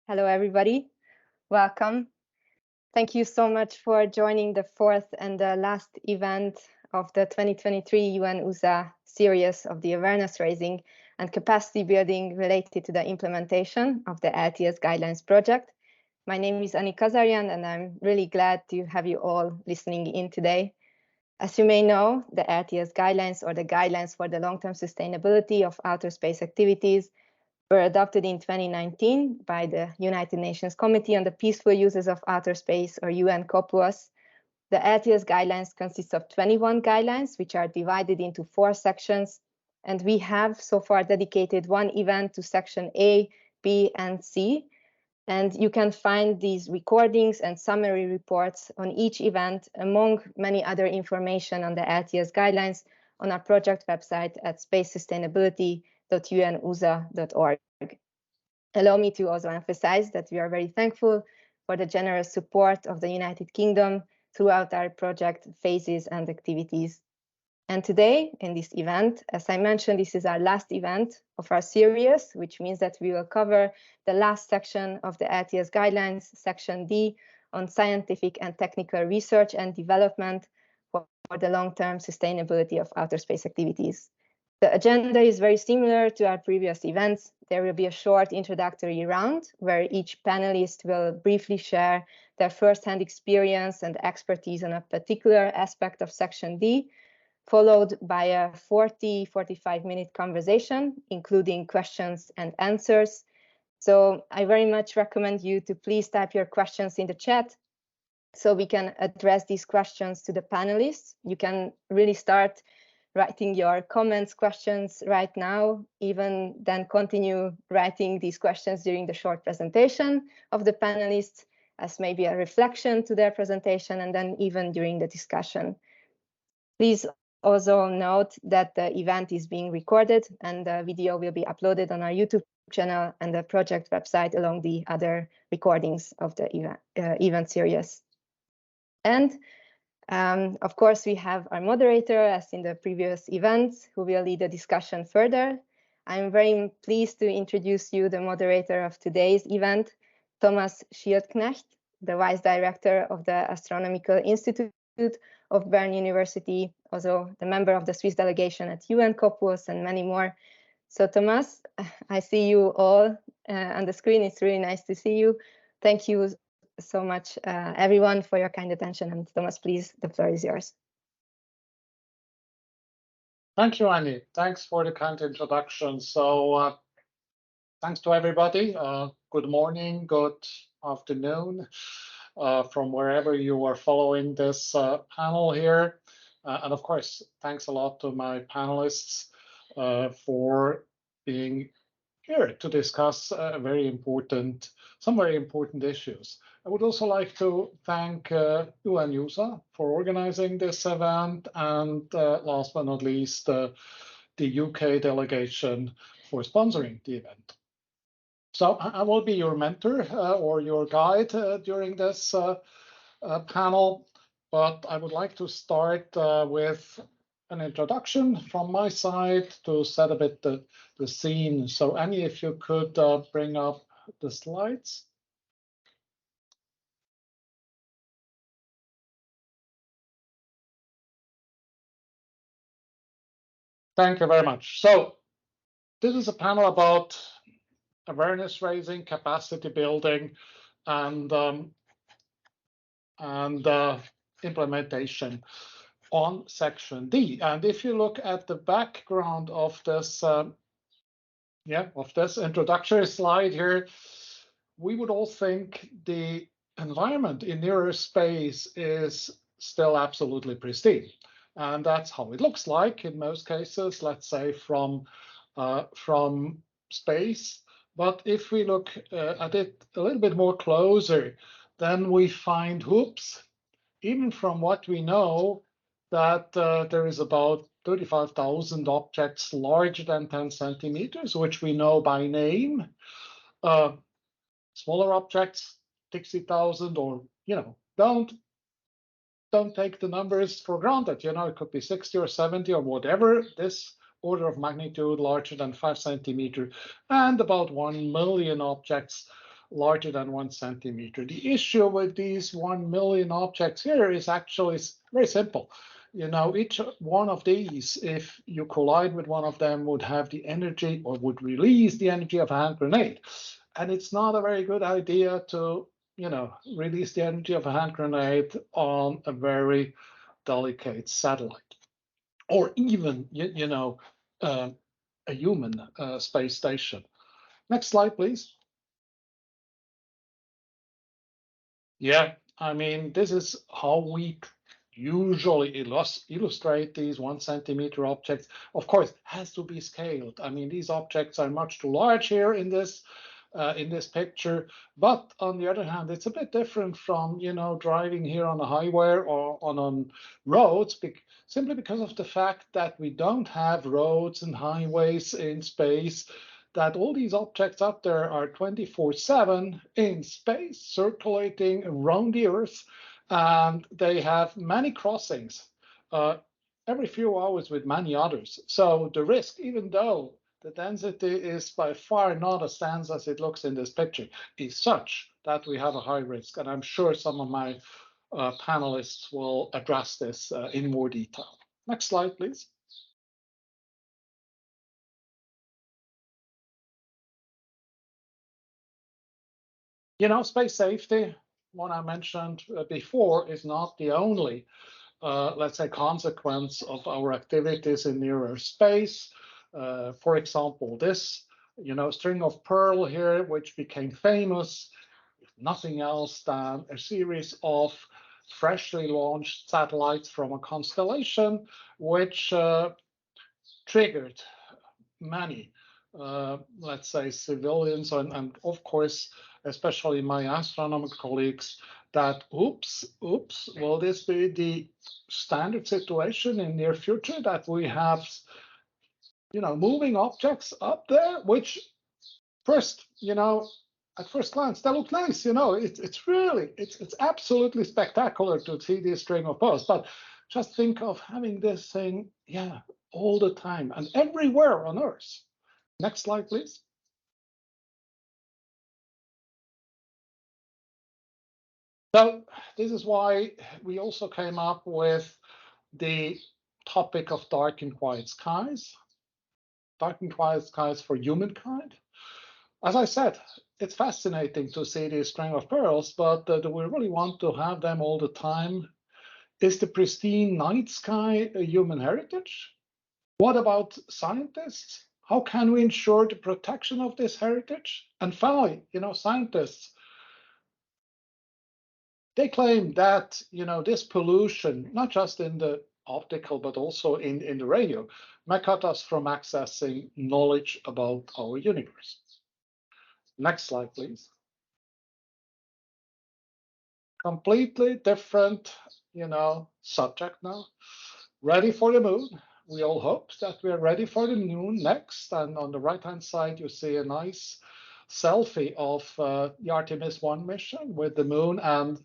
Hello, everybody. Welcome. Thank you so much for joining the fourth and the last event of the 2023 UN-USA series of the awareness raising and capacity building related to the implementation of the LTS Guidelines project. My name is Anil and I'm really glad to have you all listening in today. As you may know, the LTS Guidelines, or the Guidelines for the Long-Term Sustainability of Outer Space Activities, were adopted in 2019 by the United Nations Committee on the Peaceful Uses of Outer Space, or UNCOPUOS. The LTS guidelines consist of 21 guidelines, which are divided into 4 sections, and we have so far dedicated one event to section A, B, and C. And you can find these recordings and summary reports on each event, among many other information on the LTS guidelines, on our project website at spacesustainability.unusa.org. Allow me to also emphasize that we are very thankful for the generous support of the United Kingdom throughout our project phases and activities. And today, in this event, as I mentioned, this is our last event of our series, which means that we will cover the last section of the LTS guidelines, section D, on scientific and technical research and development for the long-term sustainability of outer space activities. The agenda is very similar to our previous events. There will be a short introductory round where each panelist will briefly share their first-hand experience and expertise on a particular aspect of section D, followed by a 45-minute conversation, including questions and answers. So I very much recommend you to please type your questions in the chat so we can address these questions to the panelists. You can really start writing your comments, questions right now, even then continue writing these questions during the short presentation of the panelists as maybe a reflection to their presentation, and then even during the discussion. Please also note that the event is being recorded and the video will be uploaded on our YouTube channel and the project website along the other recordings of the event series. And of course, we have our moderator, as in the previous events, who will lead the discussion further. I'm very pleased to introduce you the moderator of today's event, Thomas Schildknecht, the Vice Director of the Astronomical Institute of Bern University, also the member of the Swiss delegation at UNCOPUOS, and many more. So Thomas, I see you all on the screen. It's really nice to see you. Thank you so much, everyone, for your kind attention. And Thomas, please, the floor is yours. Thank you, Annie. Thanks for the kind introduction. So thanks to everybody. Good morning, good afternoon, from wherever you are following this panel here. And of course, thanks a lot to my panelists for being here to discuss some very important issues. I would also like to thank UN-USA for organizing this event, and last but not least, the UK delegation for sponsoring the event. So I will be your mentor or your guide during this panel, but I would like to start with an introduction from my side to set a bit the scene. So Annie, if you could bring up the slides. Thank you very much. So this is a panel about awareness raising, capacity building, and implementation on section D. And if you look at the background of this introductory slide here, we would all think the environment in near space is still absolutely pristine. And that's how it looks like in most cases, let's say from space. But if we look at it a little bit more closer, then we find, oops, even from what we know, that there is about 35,000 objects larger than 10 centimeters, which we know by name. Smaller objects, 60,000, or, don't take the numbers for granted. It could be 60 or 70 or whatever. This order of magnitude larger than 5 centimeters, and about 1 million objects larger than 1 centimeter. The issue with these 1 million objects here is actually very simple. You know, each one of these, if you collide with one of them, would have the energy or would release the energy of a hand grenade. And it's not a very good idea to, you know, release the energy of a hand grenade on a very delicate satellite, or even, you know, a human space station. Next slide, please. Yeah, I mean, this is how we usually illustrate these 1 centimeter objects. Of course, has to be scaled. I mean, these objects are much too large here in this picture. But on the other hand, it's a bit different from, you know, driving here on a highway or on roads, simply because of the fact that we don't have roads and highways in space, that all these objects up there are 24/7 in space, circulating around the Earth, and they have many crossings every few hours with many others. So the risk, even though the density is by far not as dense as it looks in this picture, is such that we have a high risk. And I'm sure some of my panelists will address this in more detail. Next slide, please. You know, space safety, what I mentioned before, is not the only, let's say, consequence of our activities in near Earth space. For example, this, you know, string of pearl here, which became famous, nothing else than a series of freshly launched satellites from a constellation, which triggered many, let's say, civilians and of course, especially my astronomical colleagues, that oops, will this be the standard situation in near future, that we have, you know, moving objects up there, which first, you know, at first glance, they look nice, you know, it's really, it's absolutely spectacular to see this string of pearls, but just think of having this thing, yeah, all the time and everywhere on Earth. Next slide, please. So this is why we also came up with the topic of dark and quiet skies. Dark and quiet skies for humankind. As I said, it's fascinating to see these string of pearls, but do we really want to have them all the time? Is the pristine night sky a human heritage? What about scientists? How can we ensure the protection of this heritage? And finally, you know, scientists, they claim that, you know, this pollution, not just in the optical, but also in the radio, might cut us from accessing knowledge about our universe. Next slide, please. Completely different, you know, subject now. Ready for the moon. We all hope that we are ready for the moon next. And on the right-hand side, you see a nice selfie of the Artemis 1 mission with the moon, and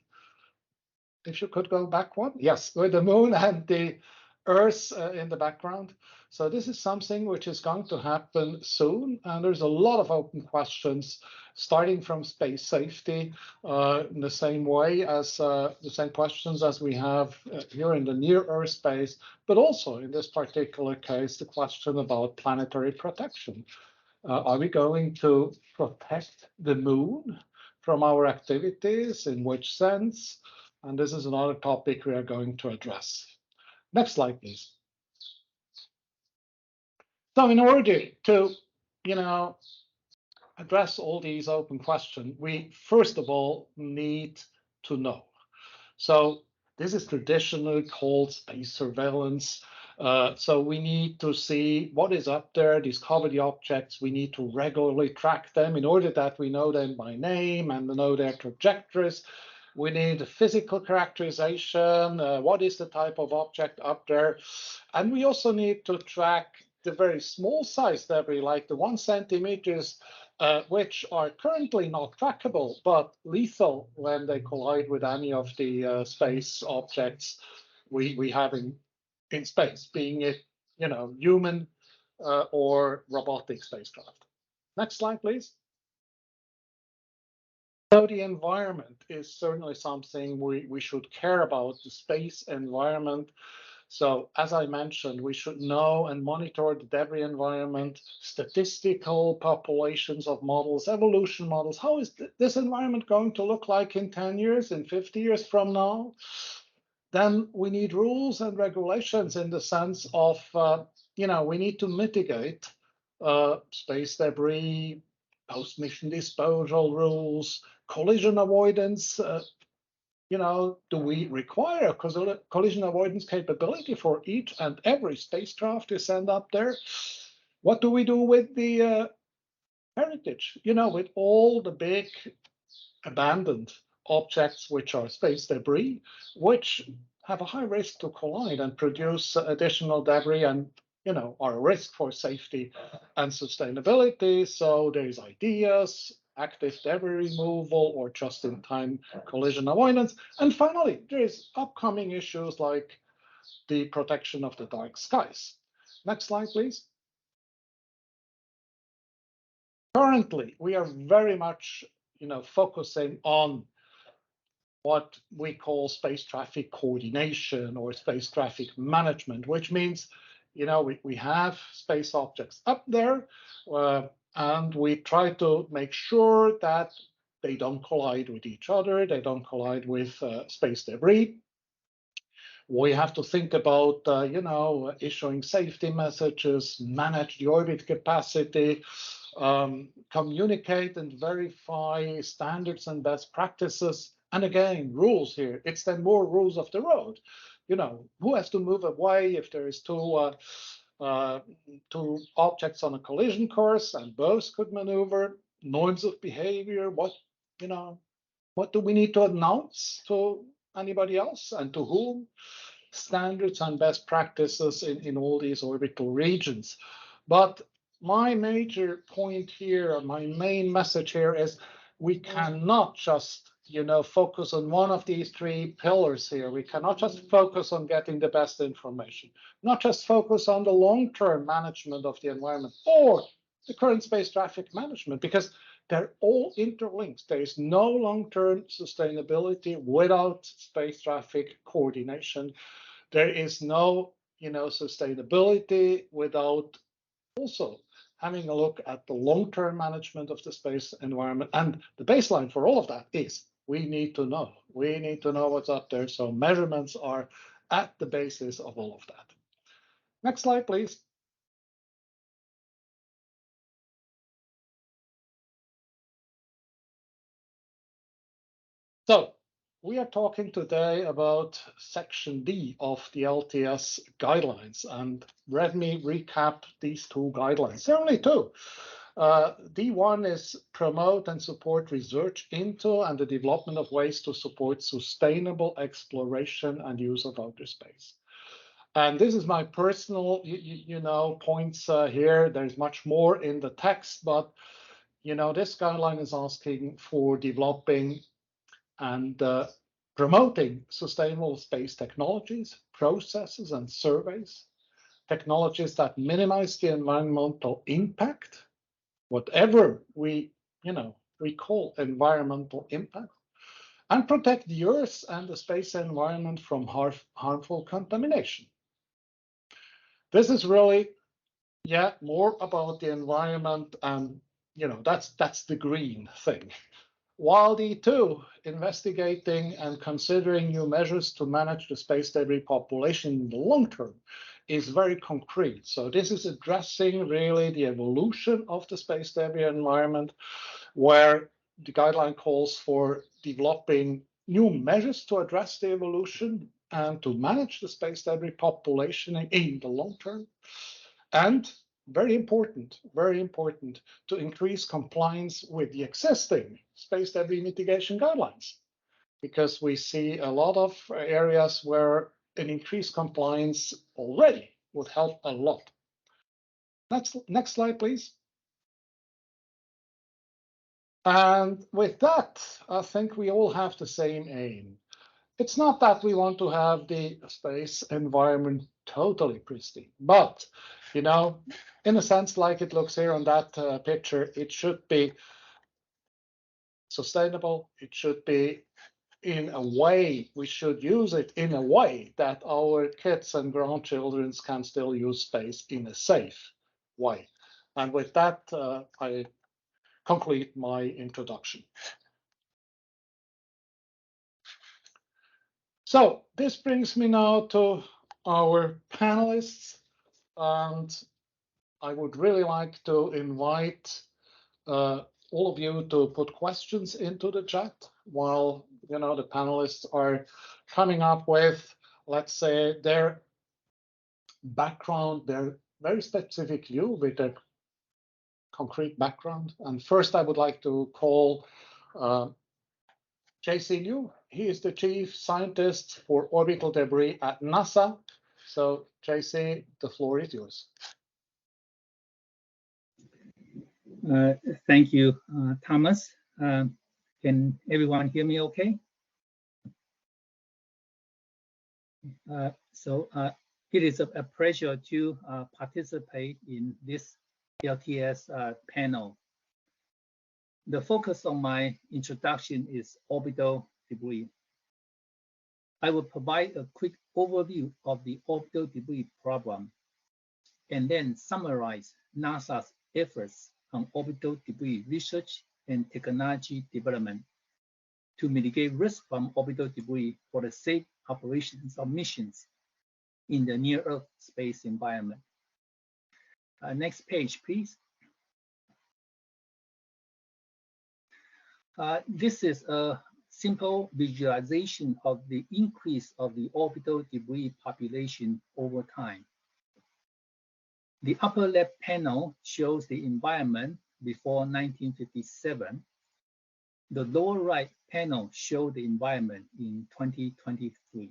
if you could go back one, yes, with the moon and the Earth in the background. So this is something which is going to happen soon, and there's a lot of open questions, starting from space safety in the same way as the same questions as we have here in the near Earth space, but also in this particular case, the question about planetary protection. Are we going to protect the moon from our activities? In which sense? And this is another topic we are going to address. Next slide, please. So in order to, you know, address all these open questions, we first of all need to know. So this is traditionally called space surveillance. So we need to see what is up there, discover the objects. We need to regularly track them in order that we know them by name and know their trajectories. We need a physical characterization. What is the type of object up there? And we also need to track the very small size debris, like the 1 centimeters, which are currently not trackable, but lethal when they collide with any of the space objects we have in space, being it, you know, human or robotic spacecraft. Next slide, please. So the environment is certainly something we should care about, the space environment. So as I mentioned, we should know and monitor the debris environment, statistical populations of models, evolution models. How is this environment going to look like in 10 years, in 50 years from now? Then we need rules and regulations in the sense of, we need to mitigate space debris, post-mission disposal rules, collision avoidance. Do we require a collision avoidance capability for each and every spacecraft you send up there? What do we do with the heritage? With all the big abandoned objects which are space debris, which have a high risk to collide and produce additional debris and are a risk for safety and sustainability. So there's ideas, active debris removal or just-in-time collision avoidance. And finally, there's upcoming issues like the protection of the dark skies. Next slide, please. Currently, we are very much focusing on what we call space traffic coordination or space traffic management, which means, we have space objects up there, and we try to make sure that they don't collide with each other, they don't collide with space debris. We have to think about, issuing safety messages, manage the orbit capacity, communicate and verify standards and best practices. And again, rules here. It's then more rules of the road. Who has to move away if there is two objects on a collision course and both could maneuver? Norms of behavior. What do we need to announce to anybody else and to whom? Standards and best practices in all these orbital regions. But my major point here, my main message here is we cannot just focus on one of these three pillars here. We cannot just focus on getting the best information, not just focus on the long-term management of the environment or the current space traffic management, because they're all interlinked. There is no long-term sustainability without space traffic coordination. There is no sustainability without also having a look at the long-term management of the space environment. And the baseline for all of that is we need to know. We need to know what's up there. So measurements are at the basis of all of that. Next slide, please. So we are talking today about Section D of the LTS Guidelines. And let me recap these two guidelines. There are only two. D1 is promote and support research into and the development of ways to support sustainable exploration and use of outer space. And this is my personal, points here. There's much more in the text, but, this guideline is asking for developing and promoting sustainable space technologies, processes, and surveys, technologies that minimize the environmental impact, whatever we call environmental impact, and protect the Earth and the space environment from harmful contamination. This is really, more about the environment, and that's the green thing. While D2, investigating and considering new measures to manage the space debris population in the long term, is very concrete. So this is addressing really the evolution of the space debris environment, where the guideline calls for developing new measures to address the evolution and to manage the space debris population in the long term. And very important, to increase compliance with the existing space debris mitigation guidelines, because we see a lot of areas where an increased compliance already would help a lot. Next slide, please. And with that, I think we all have the same aim. It's not that we want to have the space environment totally pristine, but in a sense, like it looks here on that picture, it should be sustainable. It should be in a way, we should use it in a way that our kids and grandchildren can still use space in a safe way. And with that, I conclude my introduction. So this brings me now to our panelists, and I would really like to invite all of you to put questions into the chat while the panelists are coming up with, let's say, their background, their very specific view with their concrete background. And first, I would like to call Chyi Liou. He is the chief scientist for orbital debris at NASA. So, Chyi, the floor is yours. Thank you, Thomas. Can everyone hear me okay? It is a pleasure to participate in this LTS panel. The focus of my introduction is orbital debris. I will provide a quick overview of the orbital debris problem and then summarize NASA's efforts on orbital debris research and technology development to mitigate risk from orbital debris for the safe operations of missions in the near-Earth space environment. Next page, please. This is a simple visualization of the increase of the orbital debris population over time. The upper left panel shows the environment before 1957. The lower right panel shows the environment in 2023.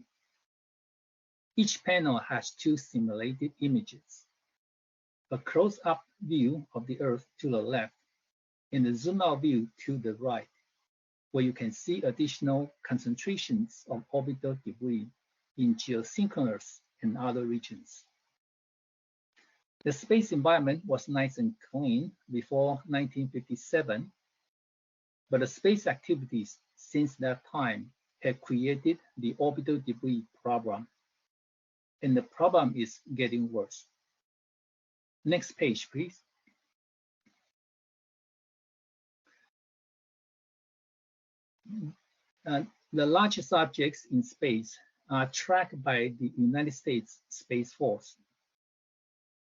Each panel has two simulated images, a close-up view of the Earth to the left and a zoom-out view to the right, where you can see additional concentrations of orbital debris in geosynchronous and other regions. The space environment was nice and clean before 1957, but the space activities since that time have created the orbital debris problem, and the problem is getting worse. Next page, please. The largest objects in space are tracked by the United States Space Force.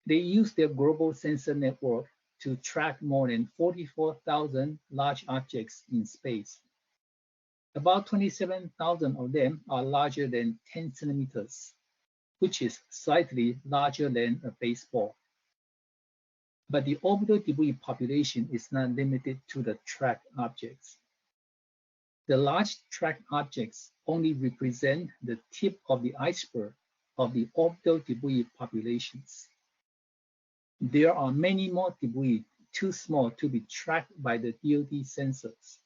They use their global sensor network to track more than 44,000 large objects in space. About 27,000 of them are larger than 10 centimeters, which is slightly larger than a baseball. But the orbital debris population is not limited to the tracked objects. The large tracked objects only represent the tip of the iceberg of the orbital debris populations. There are many more debris too small to be tracked by the DoD sensors,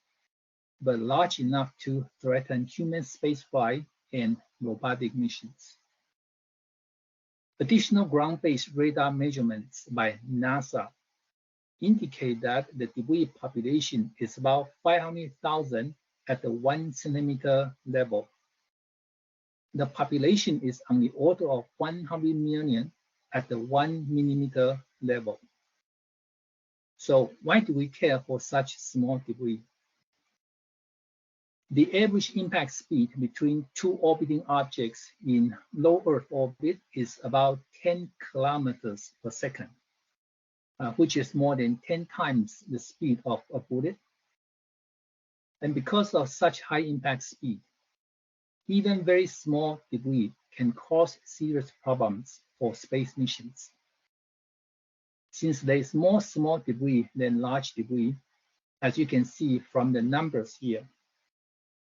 but large enough to threaten human spaceflight and robotic missions. Additional ground-based radar measurements by NASA indicate that the debris population is about 500,000 at the 1 centimeter level. The population is on the order of 100 million at the 1 millimeter level. So why do we care for such small debris? The average impact speed between two orbiting objects in low Earth orbit is about 10 kilometers per second, which is more than 10 times the speed of a bullet. And because of such high impact speed, even very small debris can cause serious problems for space missions. Since there is more small debris than large debris, as you can see from the numbers here,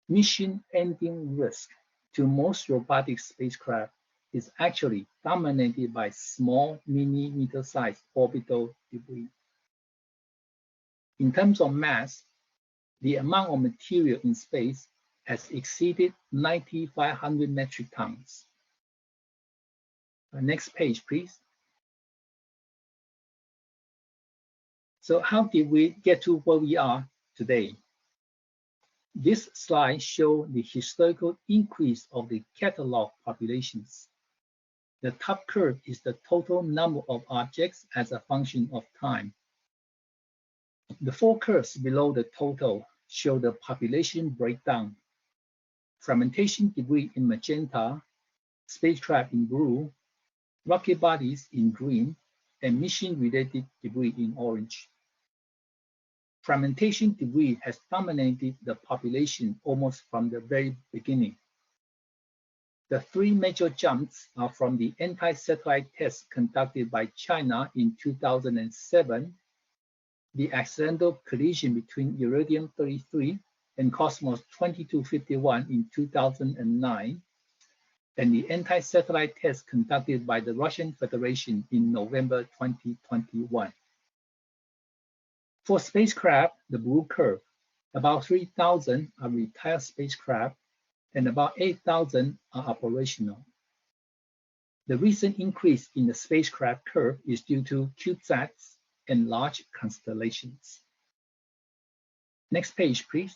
mission ending risk to most robotic spacecraft is actually dominated by small millimeter-sized orbital debris. In terms of mass, the amount of material in space has exceeded 9,500 metric tons. Next page, please. So how did we get to where we are today? This slide shows the historical increase of the catalog populations. The top curve is the total number of objects as a function of time. The four curves below the total show the population breakdown. Fragmentation debris in magenta, spacecraft in blue, rocket bodies in green, and mission-related debris in orange. Fragmentation debris has dominated the population almost from the very beginning. The three major jumps are from the anti-satellite tests conducted by China in 2007, the accidental collision between Iridium-33 and Cosmos 2251 in 2009, and the anti-satellite test conducted by the Russian Federation in November 2021. For spacecraft, the blue curve, about 3,000 are retired spacecraft and about 8,000 are operational. The recent increase in the spacecraft curve is due to CubeSats and large constellations. Next page, please.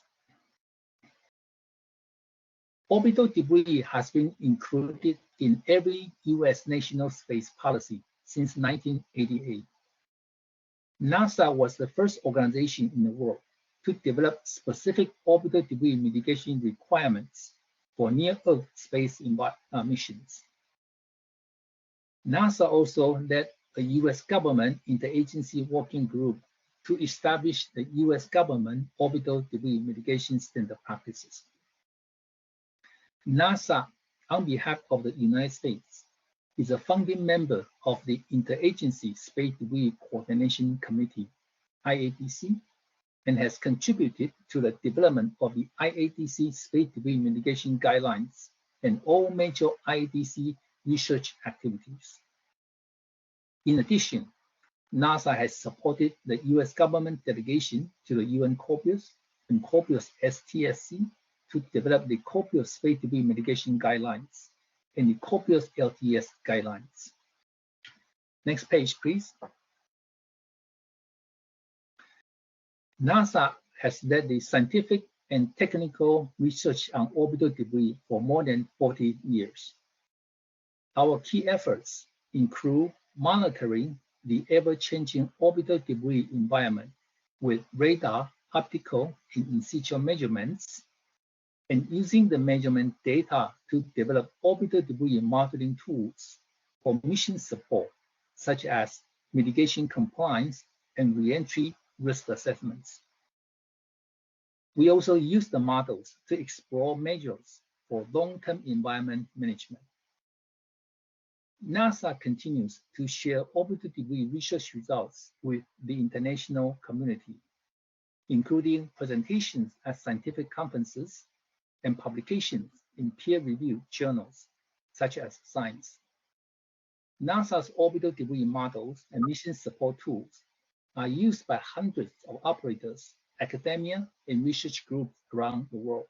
Orbital debris has been included in every US national space policy since 1988. NASA was the first organization in the world to develop specific orbital debris mitigation requirements for near-Earth space missions. NASA also led a US government interagency working group to establish the US government orbital debris mitigation standard practices. NASA, on behalf of the United States, is a founding member of the Interagency Space Debris Coordination Committee, IADC, and has contributed to the development of the IADC Space Debris Mitigation Guidelines and all major IADC research activities. In addition, NASA has supported the US government delegation to the UN COPIUS and COPIUS STSC to develop the COPIUS Space Debris Mitigation Guidelines and the COPIUS LTS Guidelines. Next page, please. NASA has led the scientific and technical research on orbital debris for more than 40 years. Our key efforts include monitoring the ever-changing orbital debris environment with radar, optical, and in situ measurements, and using the measurement data to develop orbital debris modeling tools for mission support, such as mitigation compliance and reentry risk assessments. We also use the models to explore measures for long-term environment management. NASA continues to share orbital debris research results with the international community, including presentations at scientific conferences and publications in peer-reviewed journals, such as Science. NASA's orbital debris models and mission support tools are used by hundreds of operators, academia, and research groups around the world.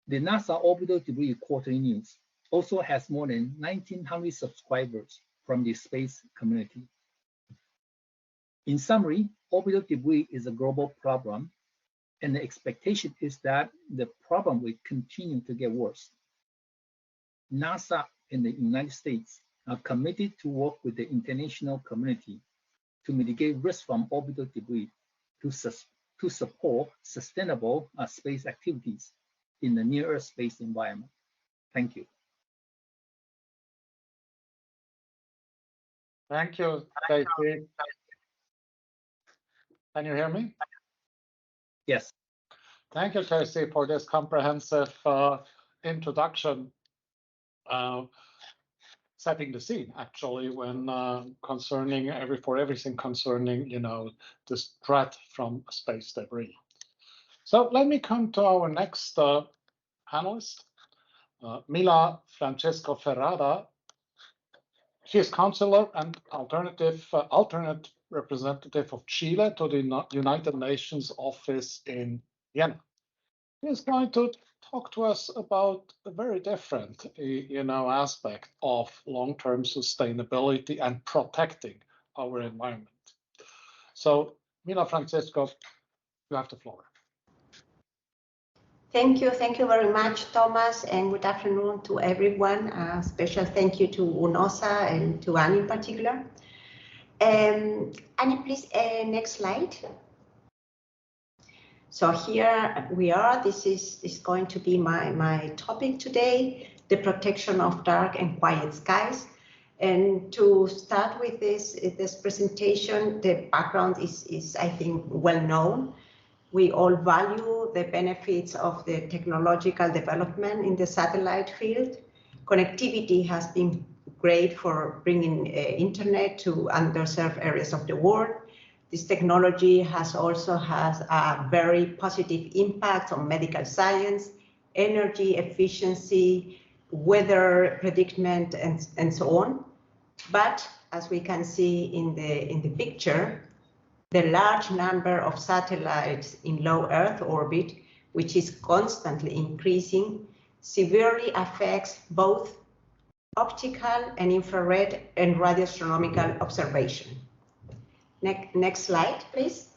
The NASA Orbital Debris Quarterly News also has more than 1,900 subscribers from the space community. In summary, orbital debris is a global problem, and the expectation is that the problem will continue to get worse. NASA and the United States are committed to work with the international community to mitigate risk from orbital debris to support sustainable space activities in the near-Earth space environment. Thank you. Thank you, Chyi. Can you hear me? Yes. Thank you, Chyi, for this comprehensive introduction, setting the scene actually when concerning everything concerning this threat from space debris. So let me come to our next panelist, Mila Francesco Ferrada. She is Counsellor and alternate representative of Chile to the United Nations office in Vienna. She is going to talk to us about a very different, aspect of long-term sustainability and protecting our environment. So, Mila Francesco, you have the floor. Thank you very much, Thomas, and good afternoon to everyone. Special thank you to UNOSA and to Anil in particular. Anil, please, next slide. So here we are. This is going to be my topic today, the protection of dark and quiet skies. And to start with this presentation, the background is I think, well known. We all value the benefits of the technological development in the satellite field. Connectivity has been great for bringing internet to underserved areas of the world. This technology has a very positive impact on medical science, energy efficiency, weather predicament, and so on. But as we can see in the picture, the large number of satellites in low Earth orbit, which is constantly increasing, severely affects both optical and infrared and radioastronomical observation. Next slide, please.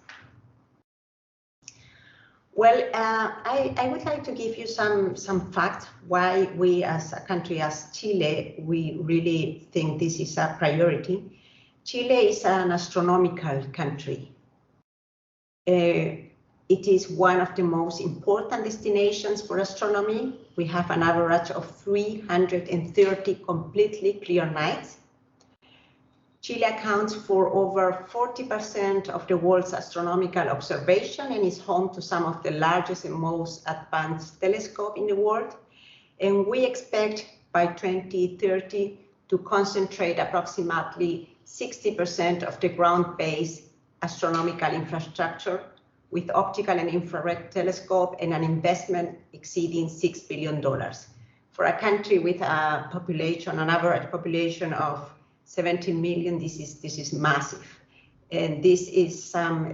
Well, I would like to give you some facts why we as a country as Chile, we really think this is a priority. Chile is an astronomical country. It is one of the most important destinations for astronomy. We have an average of 330 completely clear nights. Chile accounts for over 40% of the world's astronomical observation and is home to some of the largest and most advanced telescopes in the world. And we expect by 2030 to concentrate approximately 60% of the ground-based astronomical infrastructure with optical and infrared telescope and an investment exceeding $6 billion. For a country with a population, an average population of 17 million, this is massive. And this is some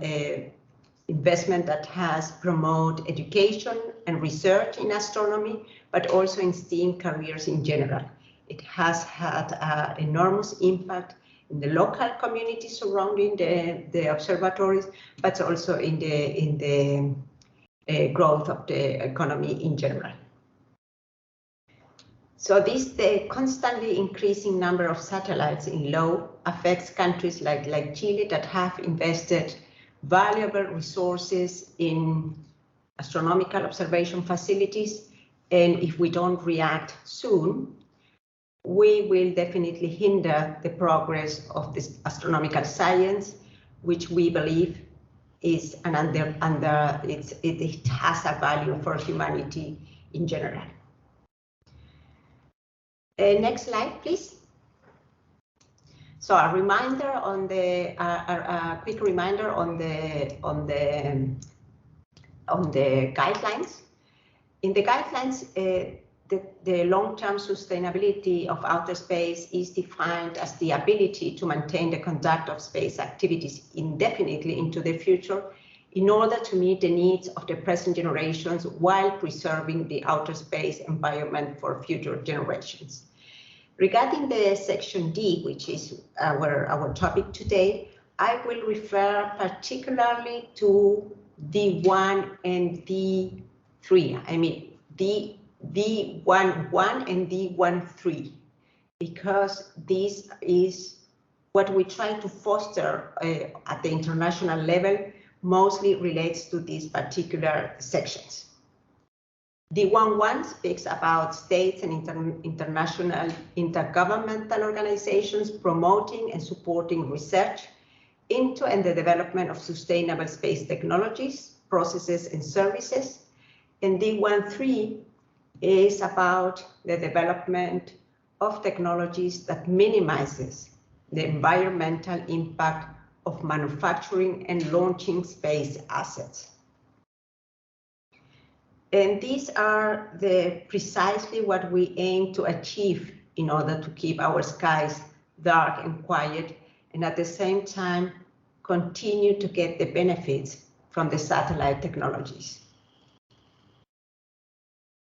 investment that has promoted education and research in astronomy, but also in STEAM careers in general. It has had an enormous impact in the local community surrounding the observatories, but also in the growth of the economy in general. So the constantly increasing number of satellites in low affects countries like Chile that have invested valuable resources in astronomical observation facilities. And if we don't react soon, we will definitely hinder the progress of this astronomical science, which we believe is it has a value for humanity in general. Next slide, please. So a reminder on a quick reminder on the guidelines. In the guidelines, the long-term sustainability of outer space is defined as the ability to maintain the conduct of space activities indefinitely into the future in order to meet the needs of the present generations while preserving the outer space environment for future generations. Regarding the section D, which is our topic today, I will refer particularly to D1 and D3. I mean, D11 and D13, because this is what we try to foster at the international level, mostly relates to these particular sections. D11 speaks about states and international intergovernmental organizations promoting and supporting research into and the development of sustainable space technologies, processes, and services. And D13 is about the development of technologies that minimizes the environmental impact of manufacturing and launching space assets. And these are precisely what we aim to achieve in order to keep our skies dark and quiet, and at the same time continue to get the benefits from the satellite technologies.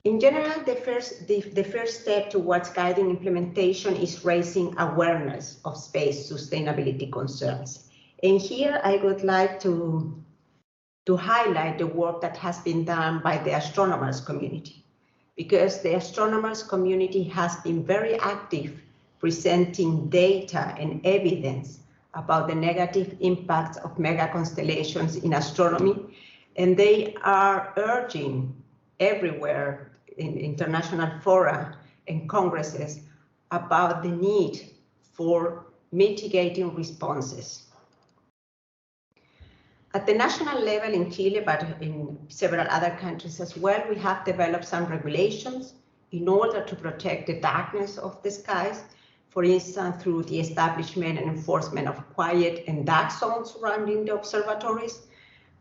In general, the first step towards guiding implementation is raising awareness of space sustainability concerns. And here I would like to to highlight the work that has been done by the astronomers community, because the astronomers community has been very active presenting data and evidence about the negative impacts of mega constellations in astronomy, and they are urging everywhere in international fora and congresses about the need for mitigating responses. At the national level in Chile, but in several other countries as well, we have developed some regulations in order to protect the darkness of the skies, for instance, through the establishment and enforcement of quiet and dark zones surrounding the observatories,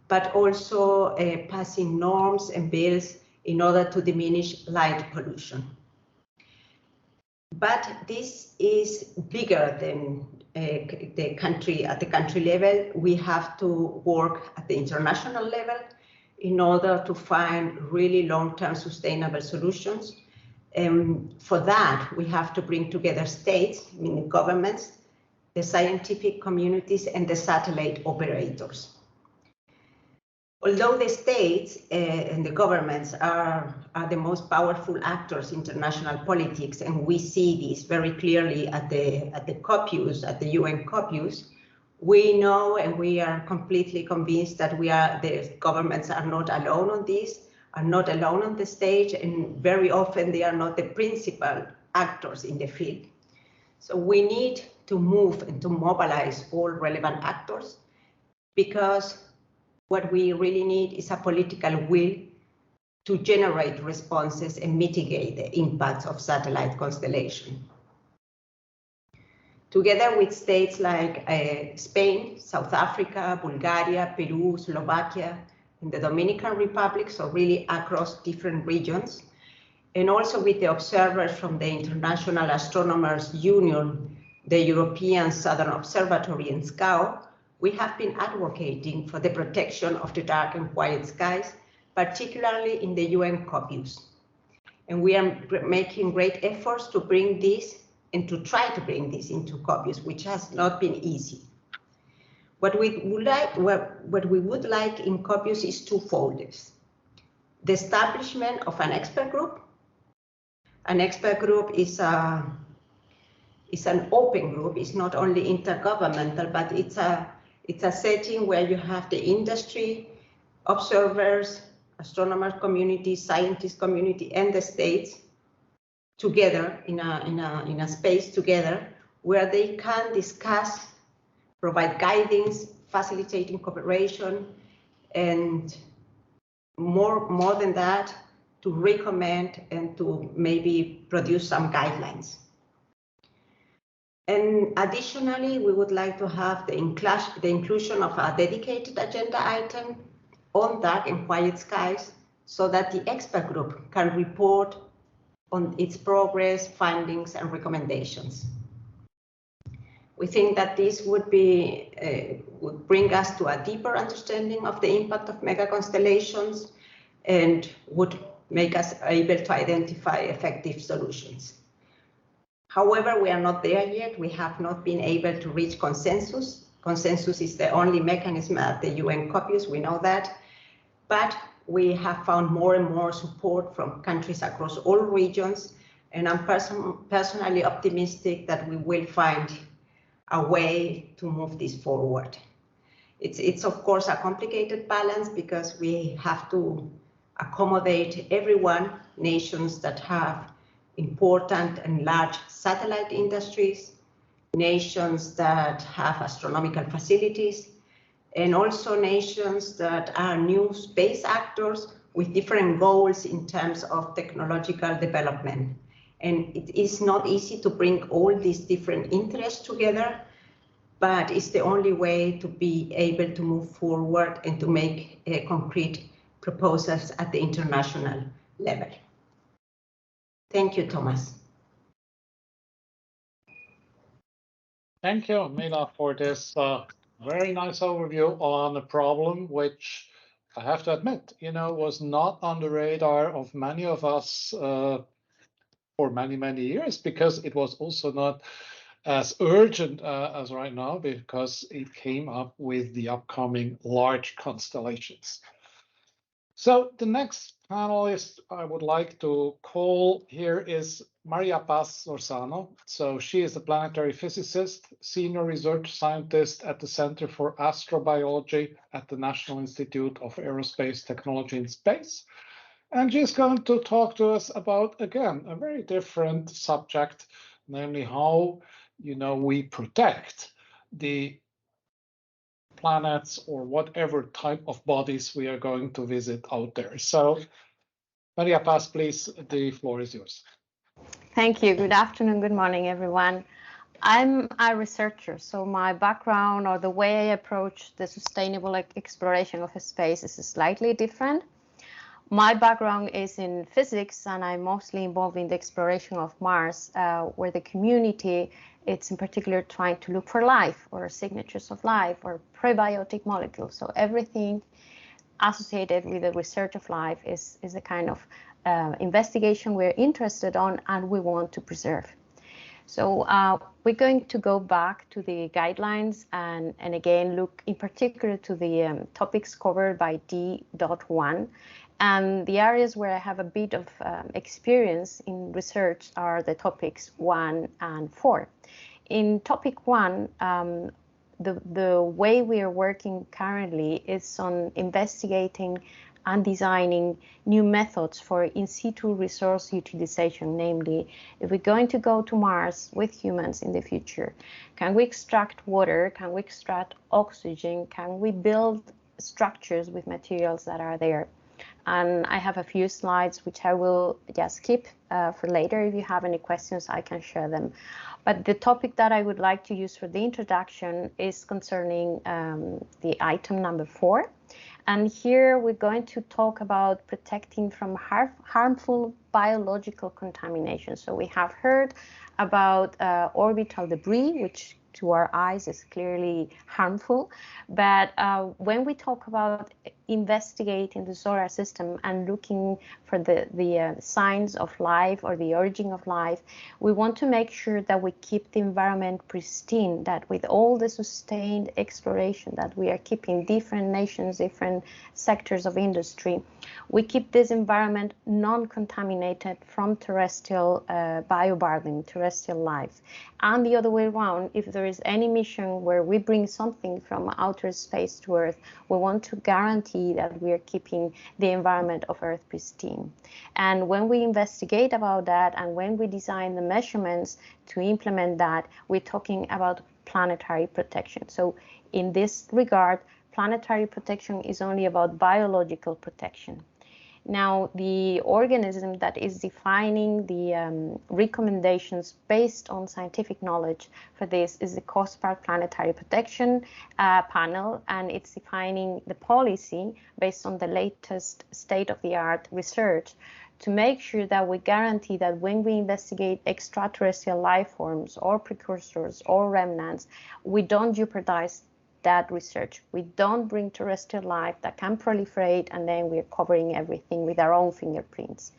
but also passing norms and bills in order to diminish light pollution. But this is bigger than the country. At the country level, we have to work at the international level in order to find really long-term sustainable solutions. For that, we have to bring together states, meaning governments, the scientific communities, and the satellite operators. Although the states and the governments are the most powerful actors in international politics, and we see this very clearly at the COPUs, at the UN COPUs, we know and we are completely convinced that the governments are not alone on this, are not alone on the stage, and very often they are not the principal actors in the field. So we need to move and to mobilize all relevant actors, because what we really need is a political will to generate responses and mitigate the impacts of satellite constellation. Together with states like Spain, South Africa, Bulgaria, Peru, Slovakia, and the Dominican Republic, so really across different regions, and also with the observers from the International Astronomers Union, the European Southern Observatory, and SCAO, we have been advocating for the protection of the dark and quiet skies, particularly in the UN COPUs. And we are making great efforts to bring this and to try to bring this into COPUs, which has not been easy. What we would like in COPUs is twofold. The establishment of an expert group. An expert group is an open group. It's not only intergovernmental, but it's a setting where you have the industry, observers, astronomer community, scientist community, and the states together in a space together where they can discuss, provide guidance, facilitating cooperation, and more than that, to recommend and to maybe produce some guidelines. And additionally, we would like to have the inclusion of a dedicated agenda item on dark and quiet skies, so that the expert group can report on its progress, findings, and recommendations. We think that this would bring us to a deeper understanding of the impact of mega constellations and would make us able to identify effective solutions. However, we are not there yet. We have not been able to reach consensus. Consensus is the only mechanism at the UN COPUs, we know that. But we have found more and more support from countries across all regions, and I'm personally optimistic that we will find a way to move this forward. It's of course a complicated balance, because we have to accommodate everyone, nations that have important and large satellite industries, nations that have astronomical facilities, and also nations that are new space actors with different goals in terms of technological development. And it is not easy to bring all these different interests together, but it's the only way to be able to move forward and to make concrete proposals at the international level. Thank you, Thomas. Thank you, Mila, for this very nice overview on a problem which I have to admit, was not on the radar of many of us for many, many years, because it was also not as urgent as right now because it came up with the upcoming large constellations. So the next panelist I would like to call here is Maria-Paz Orzano. So she is a planetary physicist, senior research scientist at the Center for Astrobiology at the National Institute of Aerospace Technology and Space. And she's going to talk to us about, again, a very different subject, namely how, we protect the planets or whatever type of bodies we are going to visit out there. So, Maria-Paz, please, the floor is yours. Thank you. Good afternoon, good morning, everyone. I'm a researcher, so my background or the way I approach the sustainable exploration of space is slightly different. My background is in physics, and I'm mostly involved in the exploration of Mars, where the community it's in particular trying to look for life or signatures of life or prebiotic molecules. So everything associated with the research of life is the kind of investigation we're interested on and we want to preserve. So we're going to go back to the guidelines and again look in particular to the topics covered by D.1. And the areas where I have a bit of experience in research are the topics 1 and 4. In topic 1, the way we are working currently is on investigating and designing new methods for in situ resource utilization, namely, if we're going to go to Mars with humans in the future, can we extract water, can we extract oxygen, can we build structures with materials that are there? And I have a few slides which I will just keep for later. If you have any questions, I can share them. But the topic that I would like to use for the introduction is concerning the item number 4. And here we're going to talk about protecting from harmful biological contamination. So we have heard about orbital debris, which to our eyes is clearly harmful. But when we talk about investigating the solar system and looking for the signs of life or the origin of life, we want to make sure that we keep the environment pristine, that with all the sustained exploration that we are keeping, different nations, different sectors of industry, we keep this environment non-contaminated from terrestrial bioburden, terrestrial life. And the other way around, if there is any mission where we bring something from outer space to Earth, we want to guarantee that we are keeping the environment of Earth pristine. And when we investigate about that and when we design the measurements to implement that, we're talking about planetary protection. So in this regard, planetary protection is only about biological protection. Now, the organism that is defining the recommendations based on scientific knowledge for this is the COSPAR Planetary Protection Panel, and it's defining the policy based on the latest state-of-the-art research to make sure that we guarantee that when we investigate extraterrestrial life forms or precursors or remnants, we don't jeopardize that research. We don't bring terrestrial life that can proliferate and then we're covering everything with our own fingerprints.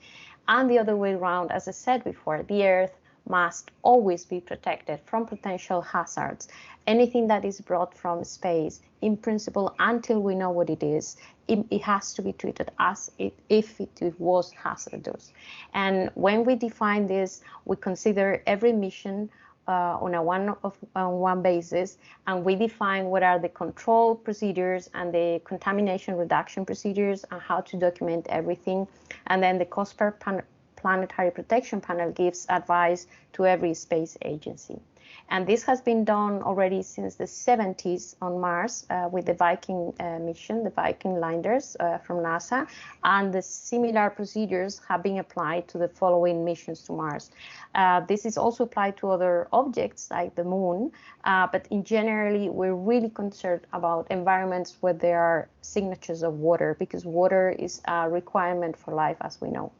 And the other way around, as I said before, the Earth must always be protected from potential hazards. Anything that is brought from space, in principle, until we know what it is, it has to be treated as if it was hazardous. And when we define this, we consider every mission on a one basis, and we define what are the control procedures and the contamination reduction procedures and how to document everything. And then the COSPAR Planetary Protection Panel gives advice to every space agency. And this has been done already since the 70s on Mars with the Viking mission, the Viking landers from NASA, and the similar procedures have been applied to the following missions to Mars. This is also applied to other objects like the moon, but in generally, we're really concerned about environments where there are signatures of water, because water is a requirement for life, as we know.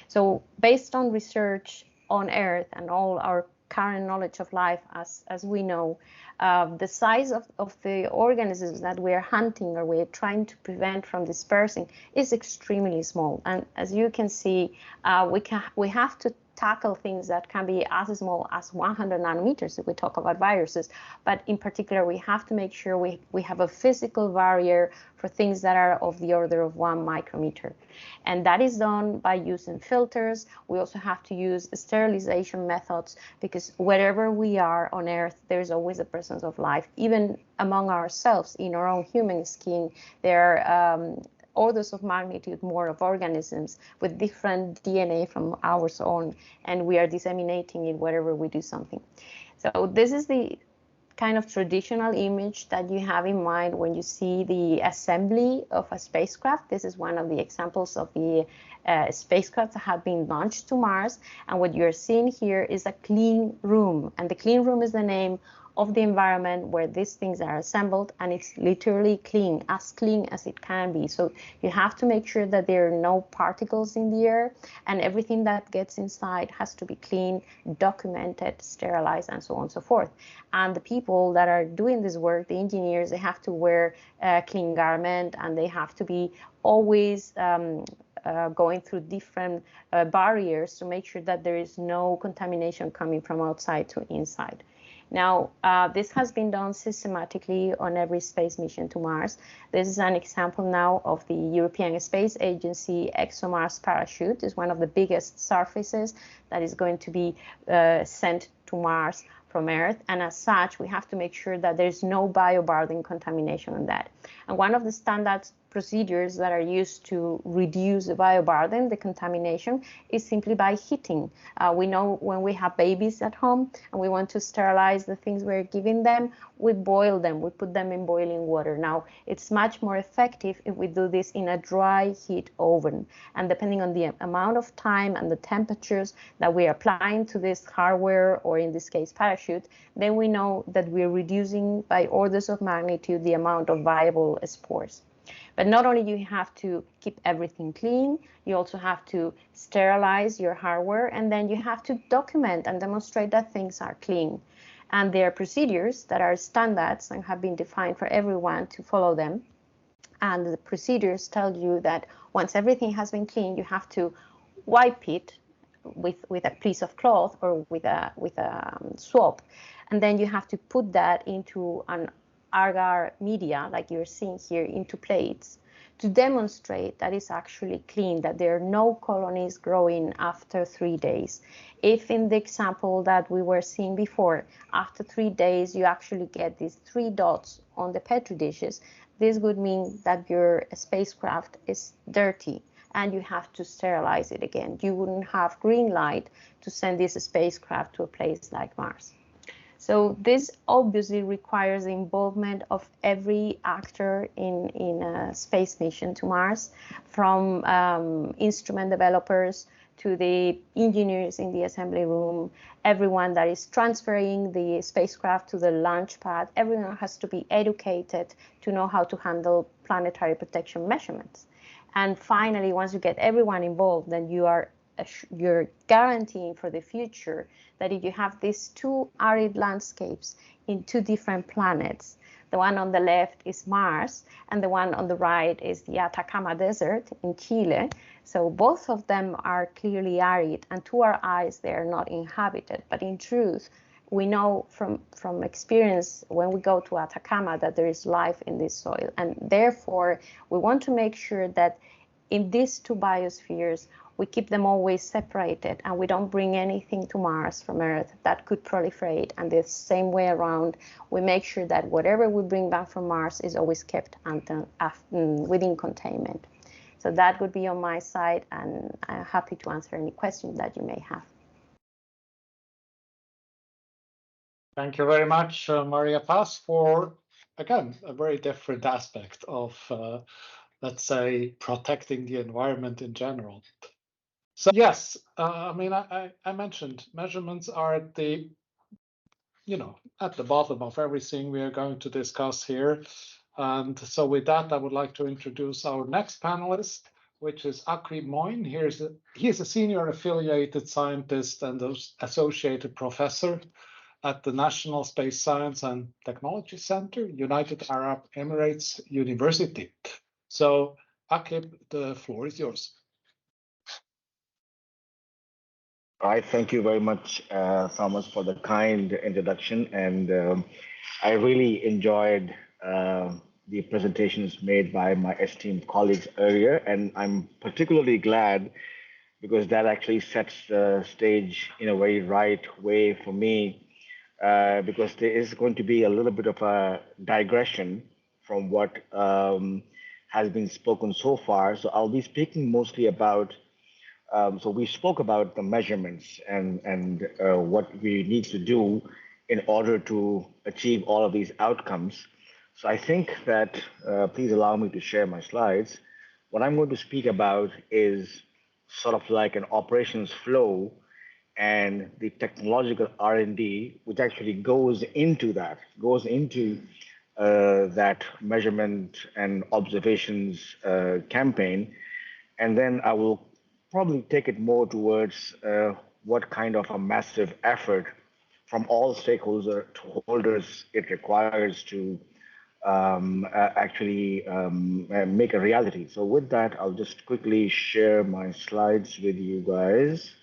So based on research on Earth and all our current knowledge of life as we know, the size of the organisms that we are hunting or we're trying to prevent from dispersing is extremely small. And as you can see, we have to tackle things that can be as small as 100 nanometers if we talk about viruses. But in particular, we have to make sure we have a physical barrier for things that are of the order of 1 micrometer. And that is done by using filters. We also have to use sterilization methods, because wherever we are on Earth, there's always a presence of life. Even among ourselves, in our own human skin, there are orders of magnitude more of organisms with different DNA from ours own, and we are disseminating it wherever we do something. So this is the kind of traditional image that you have in mind when you see the assembly of a spacecraft. This is one of the examples of the spacecraft that have been launched to Mars. And what you're seeing here is a clean room. And the clean room is the name of the environment where these things are assembled, and it's literally clean as it can be. So you have to make sure that there are no particles in the air, and everything that gets inside has to be clean, documented, sterilized, and so on and so forth. And the people that are doing this work, the engineers, they have to wear a clean garment, and they have to be always going through different barriers to make sure that there is no contamination coming from outside to inside. Now, this has been done systematically on every space mission to Mars. This is an example now of the European Space Agency ExoMars parachute. It's one of the biggest surfaces that is going to be sent to Mars from Earth. And as such, we have to make sure that there's no bioburden contamination on that. And one of the standard procedures that are used to reduce the bioburden, the contamination, is simply by heating. We know when we have babies at home and we want to sterilize the things we're giving them, we boil them, we put them in boiling water. Now, it's much more effective if we do this in a dry heat oven. And depending on the amount of time and the temperatures that we are applying to this hardware, or in this case parachute, then we know that we're reducing by orders of magnitude the amount of viable spores. But not only do you have to keep everything clean, you also have to sterilize your hardware, and then you have to document and demonstrate that things are clean. And there are procedures that are standards and have been defined for everyone to follow them. And the procedures tell you that once everything has been cleaned, you have to wipe it with a piece of cloth or with a swab. And then you have to put that into an agar media, like you're seeing here, into plates to demonstrate that it's actually clean, that there are no colonies growing after 3 days. If in the example that we were seeing before, after 3 days, you actually get these 3 dots on the Petri dishes, this would mean that your spacecraft is dirty and you have to sterilize it again. You wouldn't have green light to send this spacecraft to a place like Mars. So this obviously requires the involvement of every actor in a space mission to Mars, from instrument developers to the engineers in the assembly room, everyone that is transferring the spacecraft to the launch pad. Everyone has to be educated to know how to handle planetary protection measurements. And finally, once you get everyone involved, then you're guaranteeing for the future that if you have these 2 arid landscapes in 2 different planets, the one on the left is Mars and the one on the right is the Atacama Desert in Chile. So both of them are clearly arid, and to our eyes they are not inhabited. But in truth, we know from experience when we go to Atacama that there is life in this soil. And therefore, we want to make sure that in these 2 biospheres, we keep them always separated, and we don't bring anything to Mars from Earth that could proliferate. And the same way around, we make sure that whatever we bring back from Mars is always kept within containment. So that would be on my side, and I'm happy to answer any questions that you may have. Thank you very much, Maria-Paz, for, again, a very different aspect of, let's say, protecting the environment in general. So yes, I mean, I mentioned measurements are at the, at the bottom of everything we are going to discuss here. And so with that, I would like to introduce our next panelist, which is Akri Moin. He is a senior affiliated scientist and associated professor at the National Space Science and Technology Center, United Arab Emirates University. So Akib, the floor is yours. All right, thank you very much, Thomas, for the kind introduction. And I really enjoyed the presentations made by my esteemed colleagues earlier. And I'm particularly glad because that actually sets the stage in a very right way for me, because there is going to be a little bit of a digression from what has been spoken so far. So I'll be speaking mostly about so we spoke about the measurements and what we need to do in order to achieve all of these outcomes. So I think that please allow me to share my slides. What I'm going to speak about is sort of like an operations flow and the technological R&D, which actually goes into that measurement and observations campaign. And then I will probably take it more towards what kind of a massive effort from all stakeholders it requires to actually make a reality. So with that, I'll just quickly share my slides with you guys.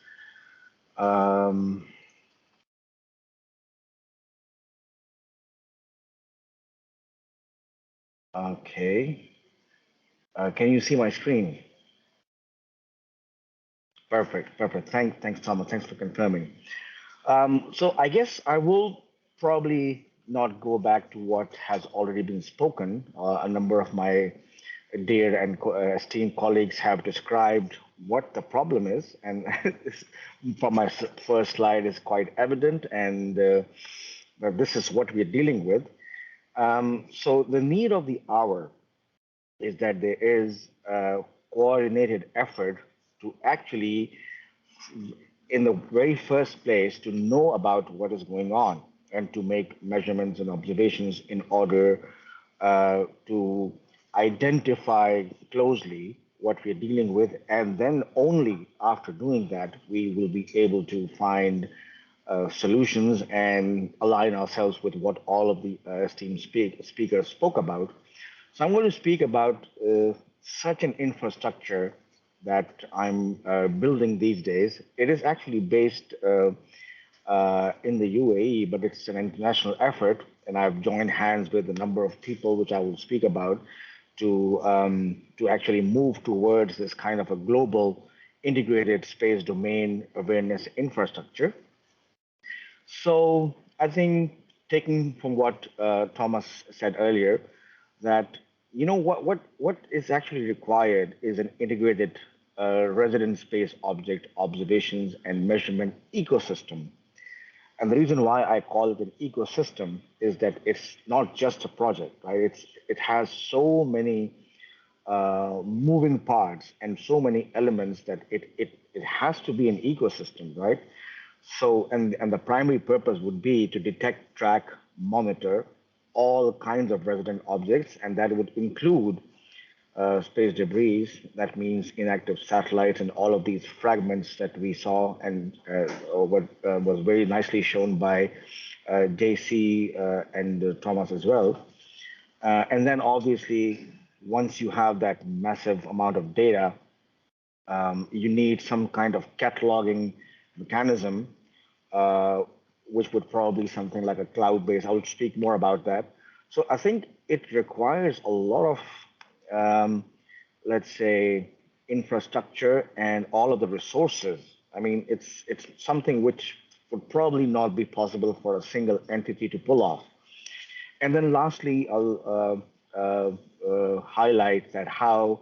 Okay. Can you see my screen? Perfect, perfect. Thanks, Thomas. Thanks for confirming. So I guess I will probably not go back to what has already been spoken. A number of my dear and esteemed colleagues have described what the problem is, and from my first slide is quite evident, and this is what we're dealing with. So the need of the hour is that there is a coordinated effort to actually, in the very first place, to know about what is going on and to make measurements and observations in order to identify closely what we're dealing with. And then only after doing that, we will be able to find solutions and align ourselves with what all of the esteemed speakers spoke about. So I'm going to speak about such an infrastructure that I'm building these days. It is actually based in the UAE, but it's an international effort, and I've joined hands with a number of people, which I will speak about, to actually move towards this kind of a global integrated space domain awareness infrastructure. So I think, taking from what Thomas said earlier, that what is actually required is an integrated resident space object observations and measurement ecosystem. And the reason why I call it an ecosystem is that it's not just a project, right? It has so many moving parts and so many elements that it has to be an ecosystem, right? So, and the primary purpose would be to detect, track, monitor all kinds of resident objects, and that would include space debris. That means inactive satellites and all of these fragments that we saw, and what was very nicely shown by JC and Thomas as well. And then obviously, once you have that massive amount of data, you need some kind of cataloging mechanism, which would probably be something like a cloud-based. I'll speak more about that. So I think it requires a lot of, let's say, infrastructure and all of the resources. I mean, it's something which would probably not be possible for a single entity to pull off. And then lastly, I'll highlight that how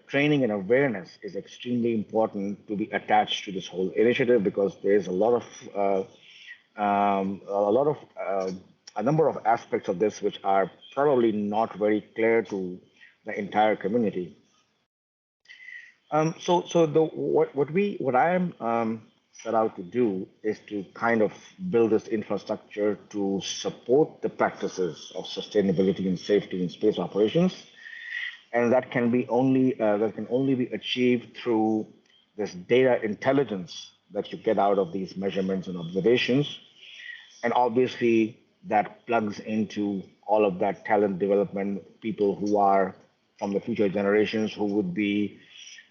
training and awareness is extremely important to be attached to this whole initiative, because there's a number of aspects of this which are probably not very clear to the entire community. What I am set out to do is to kind of build this infrastructure to support the practices of sustainability and safety in space operations, and that can only be achieved through this data intelligence that you get out of these measurements and observations. And obviously that plugs into all of that talent development, people who are from the future generations who would be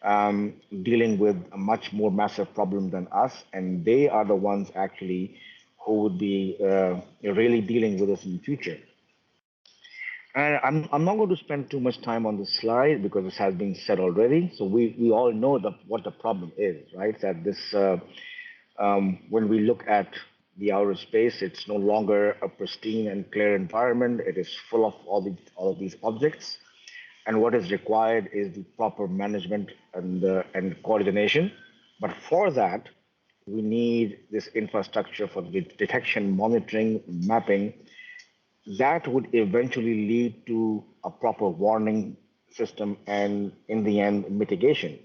dealing with a much more massive problem than us, and they are the ones actually who would be really dealing with us in the future. And I'm not going to spend too much time on this slide because this has been said already. So we all know what the problem is, right? That this when we look at the outer space, it's no longer a pristine and clear environment. It is full of all of these objects, and what is required is the proper management and coordination. But for that, we need this infrastructure for the detection, monitoring, mapping. That would eventually lead to a proper warning system and, in the end, mitigation.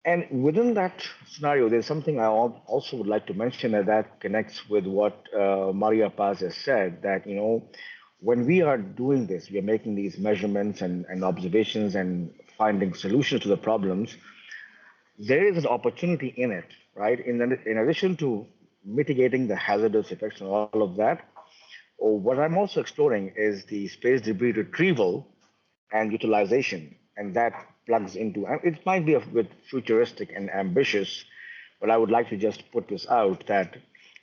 And within that scenario, there's something I also would like to mention, and that connects with what Maria-Paz has said, that, when we are doing this, we are making these measurements and observations and finding solutions to the problems, there is an opportunity in it, right? In addition to mitigating the hazardous effects and all of that, what I'm also exploring is the space debris retrieval and utilization, and that plugs into, it might be a bit futuristic and ambitious, but I would like to just put this out, that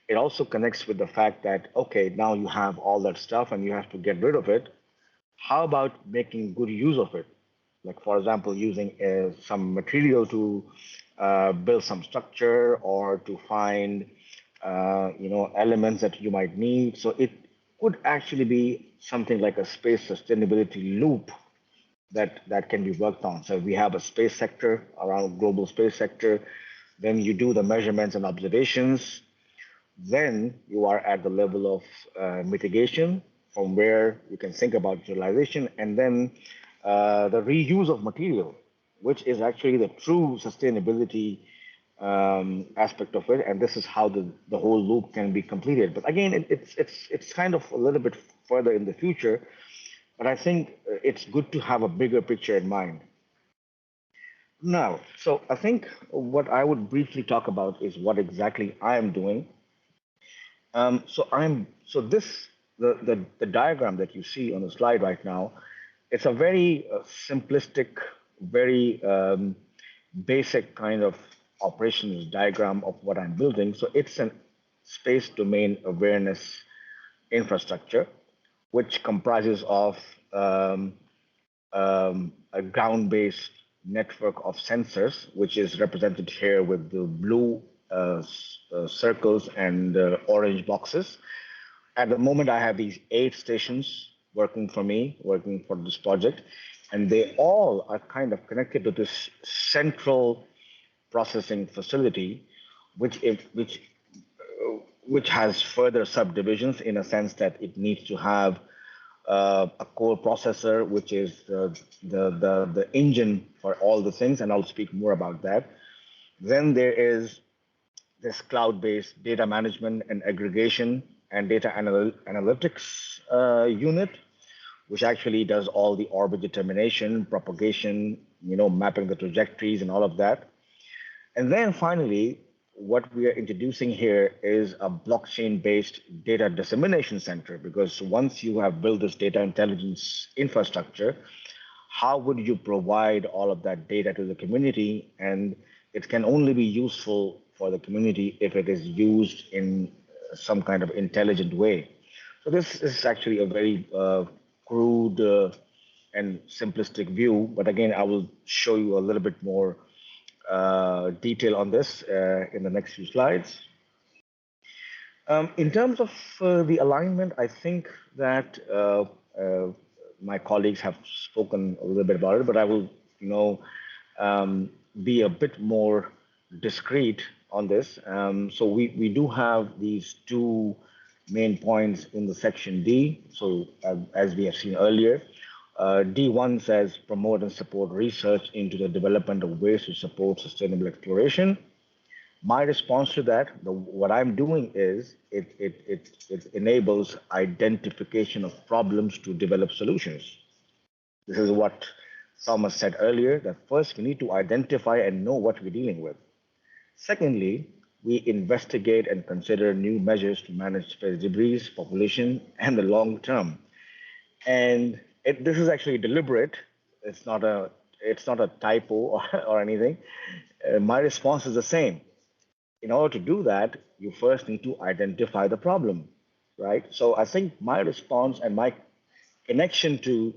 it also connects with the fact that, okay, now you have all that stuff and you have to get rid of it. How about making good use of it? Like, for example, using some material to build some structure or to find elements that you might need. So it could actually be something like a space sustainability loop that can be worked on. So we have a space sector, around global space sector, then you do the measurements and observations, then you are at the level of mitigation, from where you can think about utilization, and then the reuse of material, which is actually the true sustainability aspect of it, and this is how the whole loop can be completed. But again, it's kind of a little bit further in the future, but I think it's good to have a bigger picture in mind. Now, so I think what I would briefly talk about is what exactly I am doing. The diagram that you see on the slide right now, it's a very simplistic, very basic kind of operations diagram of what I'm building. So it's a space domain awareness infrastructure, which comprises of a ground-based network of sensors, which is represented here with the blue circles and orange boxes. At the moment, I have these 8 stations working for me, working for this project, and they all are kind of connected to this central processing facility, which has further subdivisions, in a sense that it needs to have a core processor, which is the engine for all the things, and I'll speak more about that. Then there is this cloud-based data management and aggregation and data analytics unit, which actually does all the orbit determination, propagation, mapping the trajectories and all of that. And then finally, what we are introducing here is a blockchain-based data dissemination center, because once you have built this data intelligence infrastructure, how would you provide all of that data to the community? And it can only be useful for the community if it is used in some kind of intelligent way. So this is actually a very crude and simplistic view, but again, I will show you a little bit more detail on this in the next few slides. In terms of the alignment, I think that my colleagues have spoken a little bit about it, but I will, be a bit more discreet on this. So we do have these 2 main points in the section D. So as we have seen earlier, D1 says promote and support research into the development of ways to support sustainable exploration. My response to that, what I'm doing is it enables identification of problems to develop solutions. This is what Thomas said earlier, that first we need to identify and know what we're dealing with. Secondly, we investigate and consider new measures to manage space debris, population, and the long term. And this is actually deliberate. It's not a it's not a typo or anything. My response is the same. In order to do that, you first need to identify the problem, right? So I think my response and my connection to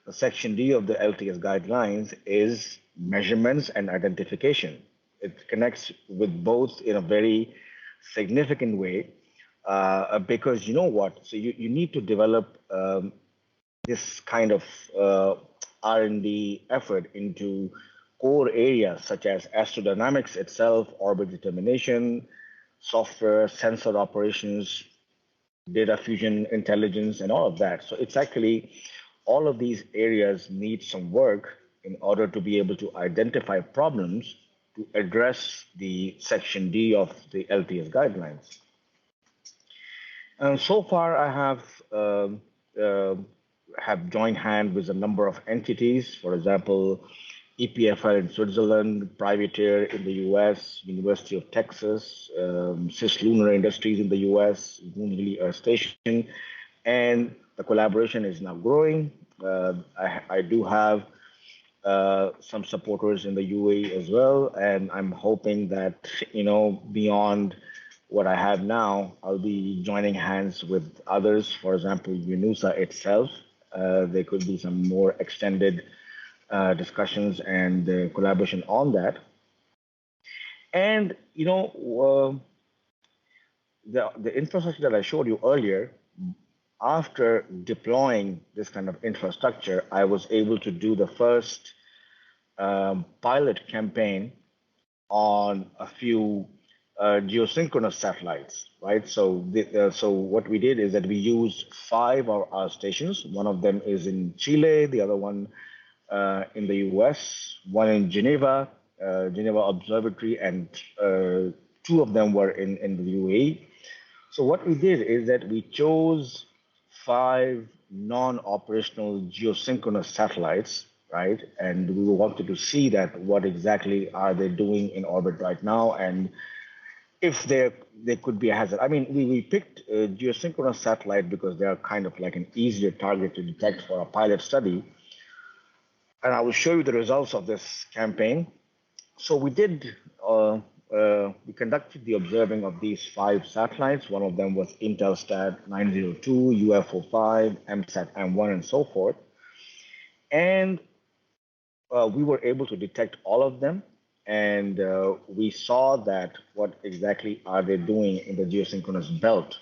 Section D of the LTS guidelines is measurements and identification. It connects with both in a very significant way because you know what? So you need to develop this kind of R&D effort into core areas such as astrodynamics itself, orbit determination, software, sensor operations, data fusion, intelligence, and all of that. So it's actually all of these areas need some work in order to be able to identify problems to address the Section D of the LTS guidelines. And so far, I have joined hand with a number of entities, for example, EPFL in Switzerland, Privateer in the US, University of Texas, Cislunar Industries in the US, Moon Earth Station, and the collaboration is now growing. I do have some supporters in the UAE as well, and I'm hoping that, you know, beyond what I have now, I'll be joining hands with others. For example, UNUSA itself. There could be some more extended discussions and collaboration on that. And you know, the infrastructure that I showed you earlier, after deploying this kind of infrastructure, I was able to do the first pilot campaign on a few geosynchronous satellites, right? So, so what we did is that we used 5 of our stations. One of them is in Chile, the other one in the US, one in Geneva, Geneva Observatory, and 2 of them were in the UAE. So what we did is that we chose 5 non-operational geosynchronous satellites, right? And we wanted to see that what exactly are they doing in orbit right now, and if there could be a hazard. I mean, we picked a geosynchronous satellite because they are kind of like an easier target to detect for a pilot study. And I will show you the results of this campaign. So we did, we conducted the observing of these 5 satellites. One of them was Intelsat 902, UFO5, MSAT M1, and so forth. And we were able to detect all of them. And we saw that what exactly are they doing in the geosynchronous belt.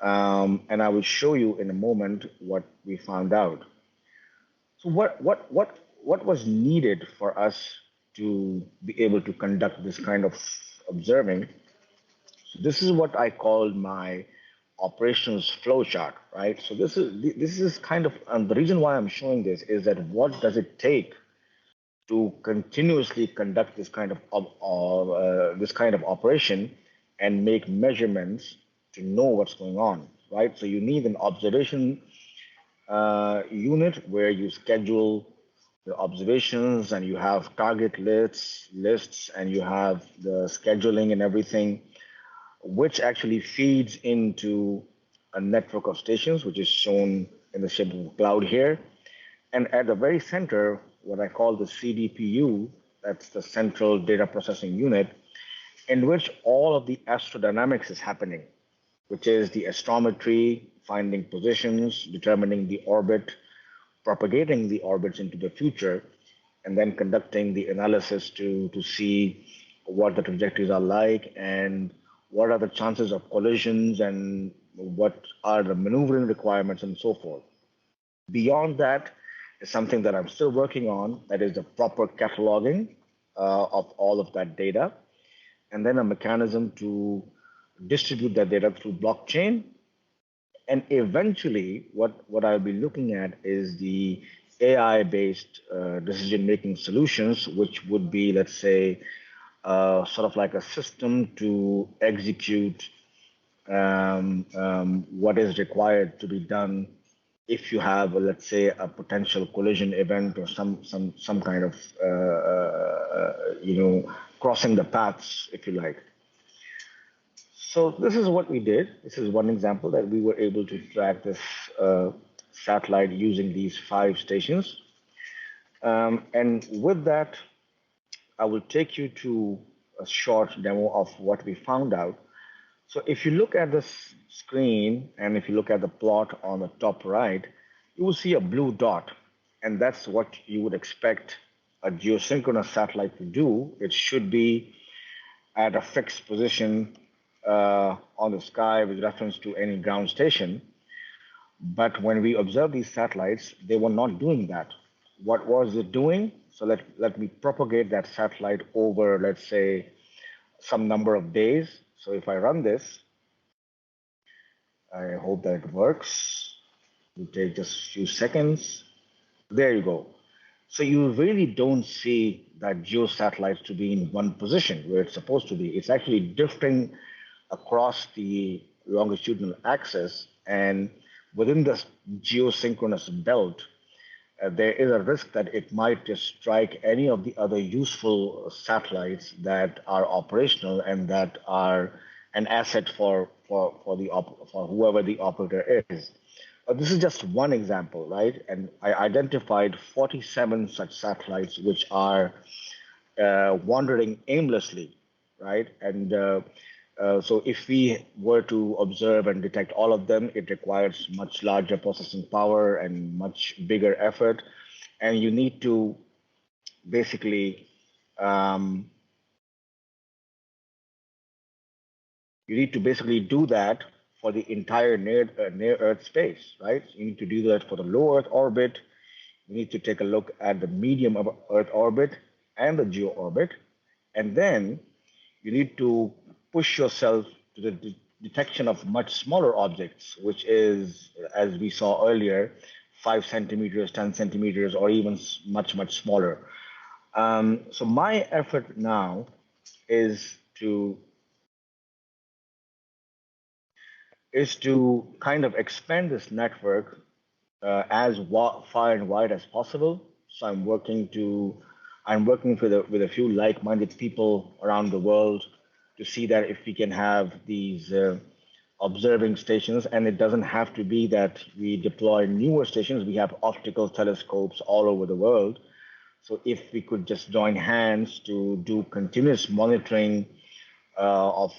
And I will show you in a moment what we found out. So what was needed for us to be able to conduct this kind of observing? So this is what I called my operations flowchart, right? So this is kind of, and the reason why I'm showing this is that what does it take to continuously conduct this kind of operation and make measurements to know what's going on, right? So you need an observation unit where you schedule the observations and you have target lists and you have the scheduling and everything, which actually feeds into a network of stations, which is shown in the shape of a cloud here. And at the very center, what I call the CDPU, that's the Central Data Processing Unit, in which all of the astrodynamics is happening, which is the astrometry, finding positions, determining the orbit, propagating the orbits into the future, and then conducting the analysis to see what the trajectories are like and what are the chances of collisions and what are the maneuvering requirements and so forth. Beyond that is something that I'm still working on, that is the proper cataloging of all of that data, and then a mechanism to distribute that data through blockchain. And eventually, what I'll be looking at is the AI-based decision-making solutions, which would be, let's say, sort of like a system to execute what is required to be done if you have, let's say, a potential collision event or some kind of, crossing the paths, if you like. So this is what we did. This is one example that we were able to track this satellite using these 5 stations. And with that, I will take you to a short demo of what we found out. So if you look at this screen and if you look at the plot on the top right, you will see a blue dot. And that's what you would expect a geosynchronous satellite to do. It should be at a fixed position on the sky with reference to any ground station. But when we observed these satellites, they were not doing that. What was it doing? So let me propagate that satellite over, let's say, some number of days. So if I run this, I hope that it works. It'll take just a few seconds. There you go. So you really don't see that geosatellite to be in one position where it's supposed to be. It's actually drifting across the longitudinal axis, and within this geosynchronous belt, there is a risk that it might just strike any of the other useful satellites that are operational and that are an asset for whoever the operator is. This is just one example, right? And I identified 47 such satellites which are wandering aimlessly, right? And so if we were to observe and detect all of them, it requires much larger processing power and much bigger effort. And you need to basically do that for the entire near Earth space, right? You need to do that for the low Earth orbit. You need to take a look at the medium Earth orbit and the geo orbit, and then you need to push yourself to the detection of much smaller objects, which is, as we saw earlier, 5 centimeters, 10 centimeters, or even much, much smaller. So my effort now is to kind of expand this network as far and wide as possible. So I'm working with a few like-minded people around the world to see that if we can have these observing stations, and it doesn't have to be that we deploy newer stations. We have optical telescopes all over the world. So if we could just join hands to do continuous monitoring of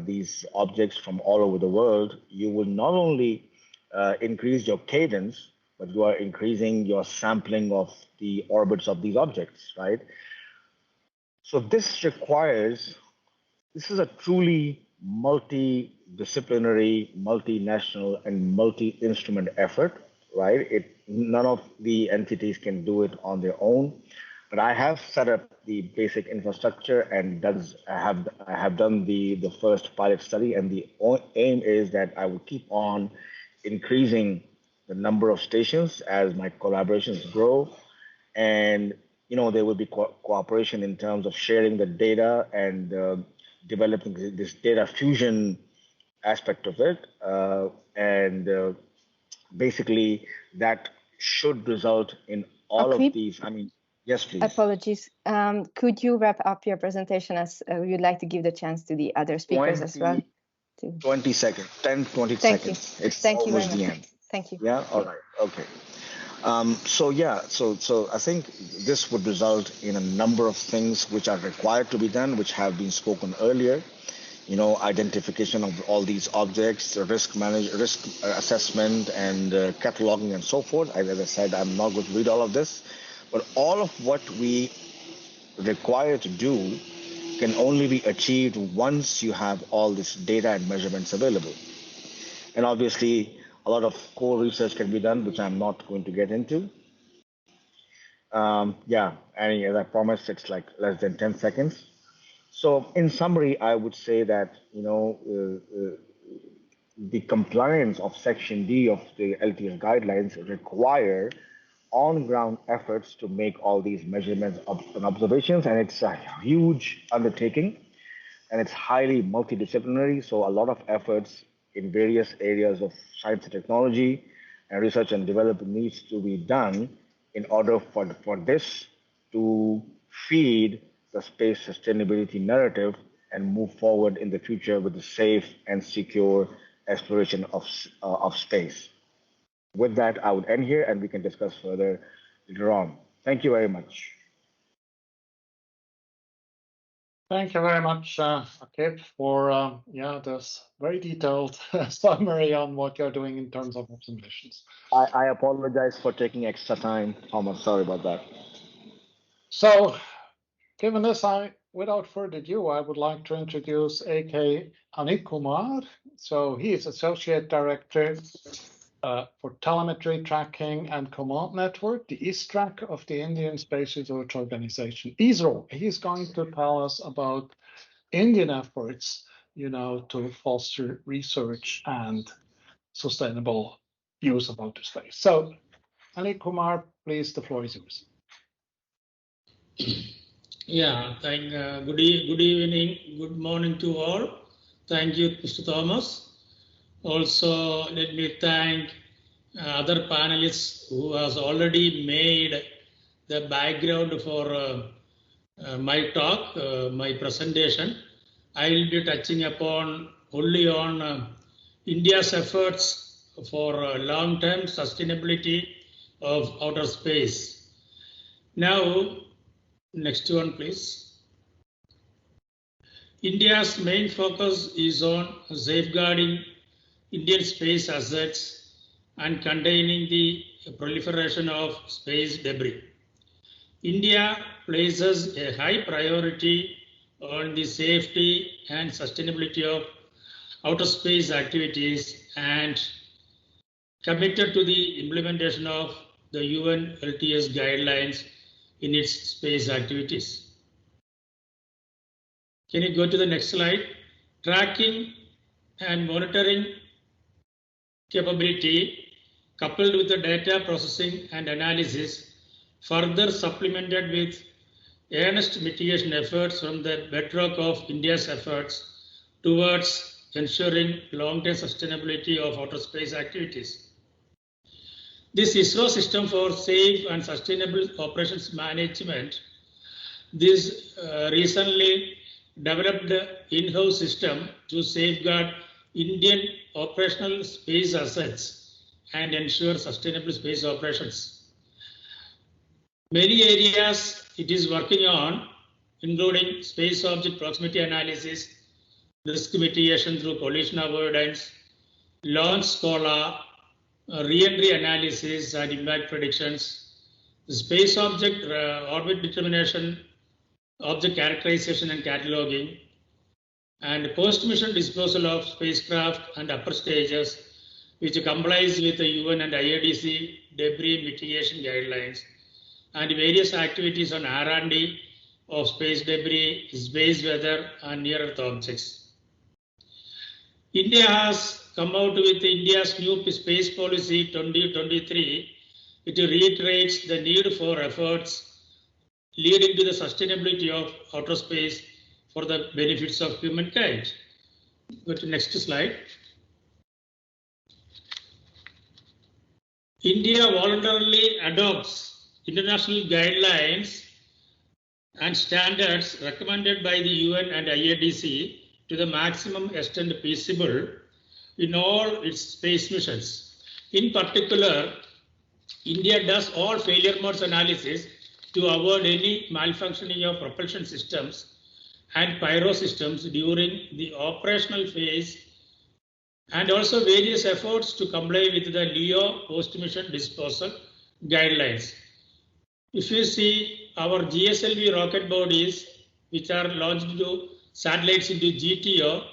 these objects from all over the world, you will not only increase your cadence, but you are increasing your sampling of the orbits of these objects, right? So this is a truly multidisciplinary, multinational, and multi-instrument effort, right? None of the entities can do it on their own. But I have set up the basic infrastructure and I have done the first pilot study, and the aim is that I will keep on increasing the number of stations as my collaborations grow, and there will be cooperation in terms of sharing the data and developing this data fusion aspect of it, and basically that should result in all of these. I mean, yes, please. Apologies. Could you wrap up your presentation, as we'd like to give the chance to the other speakers as well? 20 seconds, 10, 20 Thank seconds. You. It's Thank almost you very the much. end. Thank you. Yeah, all right, okay. So I think this would result in a number of things which are required to be done, which have been spoken earlier. Identification of all these objects, risk assessment, and cataloging and so forth. As I said, I'm not going to read all of this, but all of what we require to do can only be achieved once you have all this data and measurements available. And obviously, a lot of core research can be done, which I'm not going to get into. And as I promised, it's like less than 10 seconds. So in summary, I would say that, the compliance of Section D of the LTS guidelines require on-ground efforts to make all these measurements and observations, and it's a huge undertaking, and it's highly multidisciplinary. So a lot of efforts in various areas of science and technology and research and development needs to be done in order for this to feed the space sustainability narrative and move forward in the future with the safe and secure exploration of space. With that, I would end here, and we can discuss further later on. Thank you very much. Thank you very much, Akib, for this very detailed summary on what you're doing in terms of observations. I apologize for taking extra time, Thomas. Sorry about that. So, given this, without further ado, I would like to introduce AK Anil Kumar. So he is Associate Director for Telemetry, Tracking and Command Network, the ISTRAC of the Indian Space Research Organization, ISRO. He's going to tell us about Indian efforts, to foster research and sustainable use of outer space. So, Anil Kumar, please, the floor is yours. Yeah, good evening, good morning to all. Thank you, Mr. Thomas. Also, let me thank other panelists who has already made the background for my talk, my presentation. I will be touching upon only on India's efforts for long-term sustainability of outer space. Now, next one, please. India's main focus is on safeguarding Indian space assets and containing the proliferation of space debris. India places a high priority on the safety and sustainability of outer space activities and committed to the implementation of the UN LTS Guidelines in its space activities. Can you go to the next slide? Tracking and monitoring capability coupled with the data processing and analysis further supplemented with earnest mitigation efforts from the bedrock of India's efforts towards ensuring long-term sustainability of outer space activities. This ISRO system for safe and sustainable operations management, this recently developed in-house system to safeguard Indian operational space assets and ensure sustainable space operations. Many areas it is working on, including space object proximity analysis, risk mitigation through collision avoidance, launch SCOLA, re-entry analysis and impact predictions, space object orbit determination, object characterization and cataloging, and post-mission disposal of spacecraft and upper stages, which complies with the UN and IADC debris mitigation guidelines, and various activities on R&D of space debris, space weather, and near-Earth objects. India has come out with India's new space policy 2023. It reiterates the need for efforts leading to the sustainability of outer space for the benefits of humankind. Go to next slide. India voluntarily adopts international guidelines and standards recommended by the UN and IADC to the maximum extent feasible in all its space missions. In particular, India does all failure modes analysis to avoid any malfunctioning of propulsion systems and pyro systems during the operational phase, and also various efforts to comply with the Liou post-mission disposal guidelines. If you see our GSLV rocket bodies, which are launched to satellites into GTO,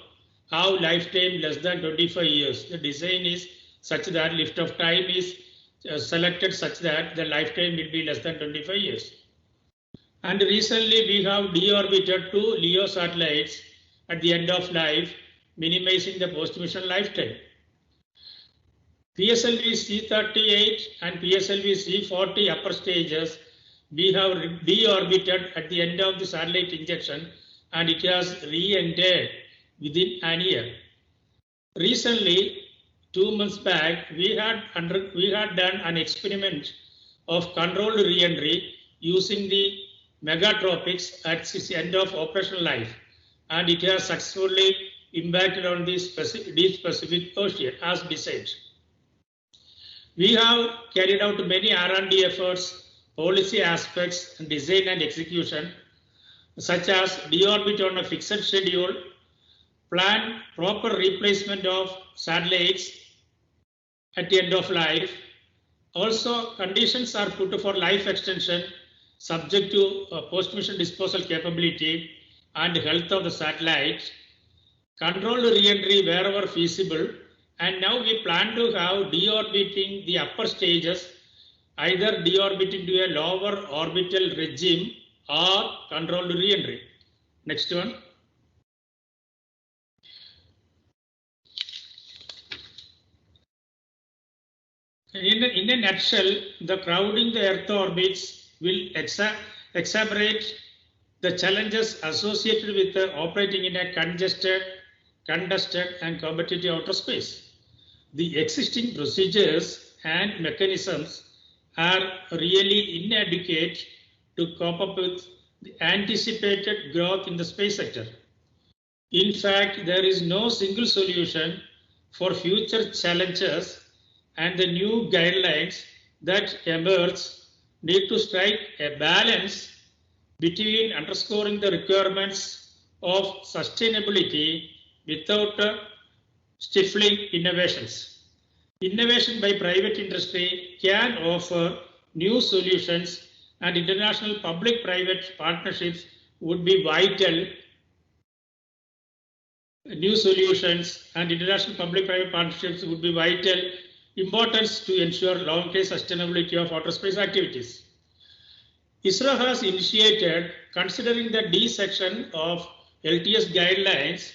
have lifetime less than 25 years. The design is such that lift-off time is selected such that the lifetime will be less than 25 years. And recently we have deorbited 2 LEO satellites at the end of life, minimizing the post-mission lifetime. PSLV C-38 and PSLV C-40 upper stages, we have deorbited at the end of the satellite injection, and it has re-entered within an year. Recently, 2 months back, we had done an experiment of controlled re-entry using the megatropics at its end of operational life, and it has successfully impacted on the deep Pacific Ocean as designed. We have carried out many R&D efforts policy aspects, design and execution, such as deorbit on a fixed schedule, plan proper replacement of satellites at the end of life. Also, conditions are put for life extension subject to post-mission disposal capability and health of the satellite, controlled re-entry wherever feasible, and now we plan to have deorbiting the upper stages, either deorbiting to a lower orbital regime or controlled re-entry. Next one. In a nutshell, the crowding the Earth orbits will exacerbate the challenges associated with operating in a congested, and competitive outer space. The existing procedures and mechanisms are really inadequate to cope up with the anticipated growth in the space sector. In fact, there is no single solution for future challenges, and the new guidelines that emerge need to strike a balance between underscoring the requirements of sustainability without stifling innovations. Innovation by private industry can offer new solutions, and international public-private partnerships would be vital. New solutions and international public-private partnerships would be vital importance to ensure long-term sustainability of outer space activities. ISRO has initiated, considering the D section of LTS guidelines,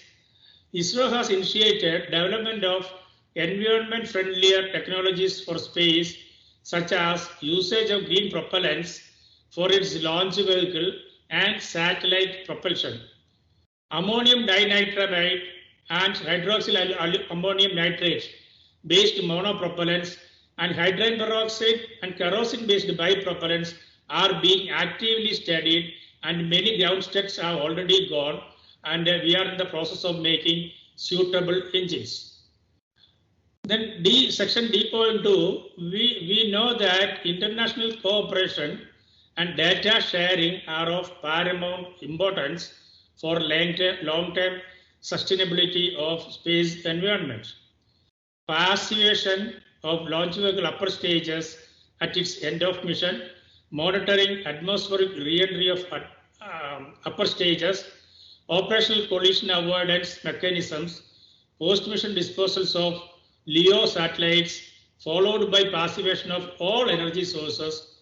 ISRO has initiated development of environment-friendlier technologies for space, such as usage of green propellants for its launch vehicle and satellite propulsion. Ammonium dinitrate and hydroxyl ammonium nitrate based monopropellants and hydrogen peroxide and kerosene based bipropellants are being actively studied, and many ground tests have already gone, and we are in the process of making suitable engines. Then section D.2, we know that international cooperation and data sharing are of paramount importance for long-term sustainability of space environment. Passivation of launch vehicle upper stages at its end of mission, monitoring atmospheric re-entry of upper stages, operational collision avoidance mechanisms, post-mission disposals of Liou satellites, followed by passivation of all energy sources.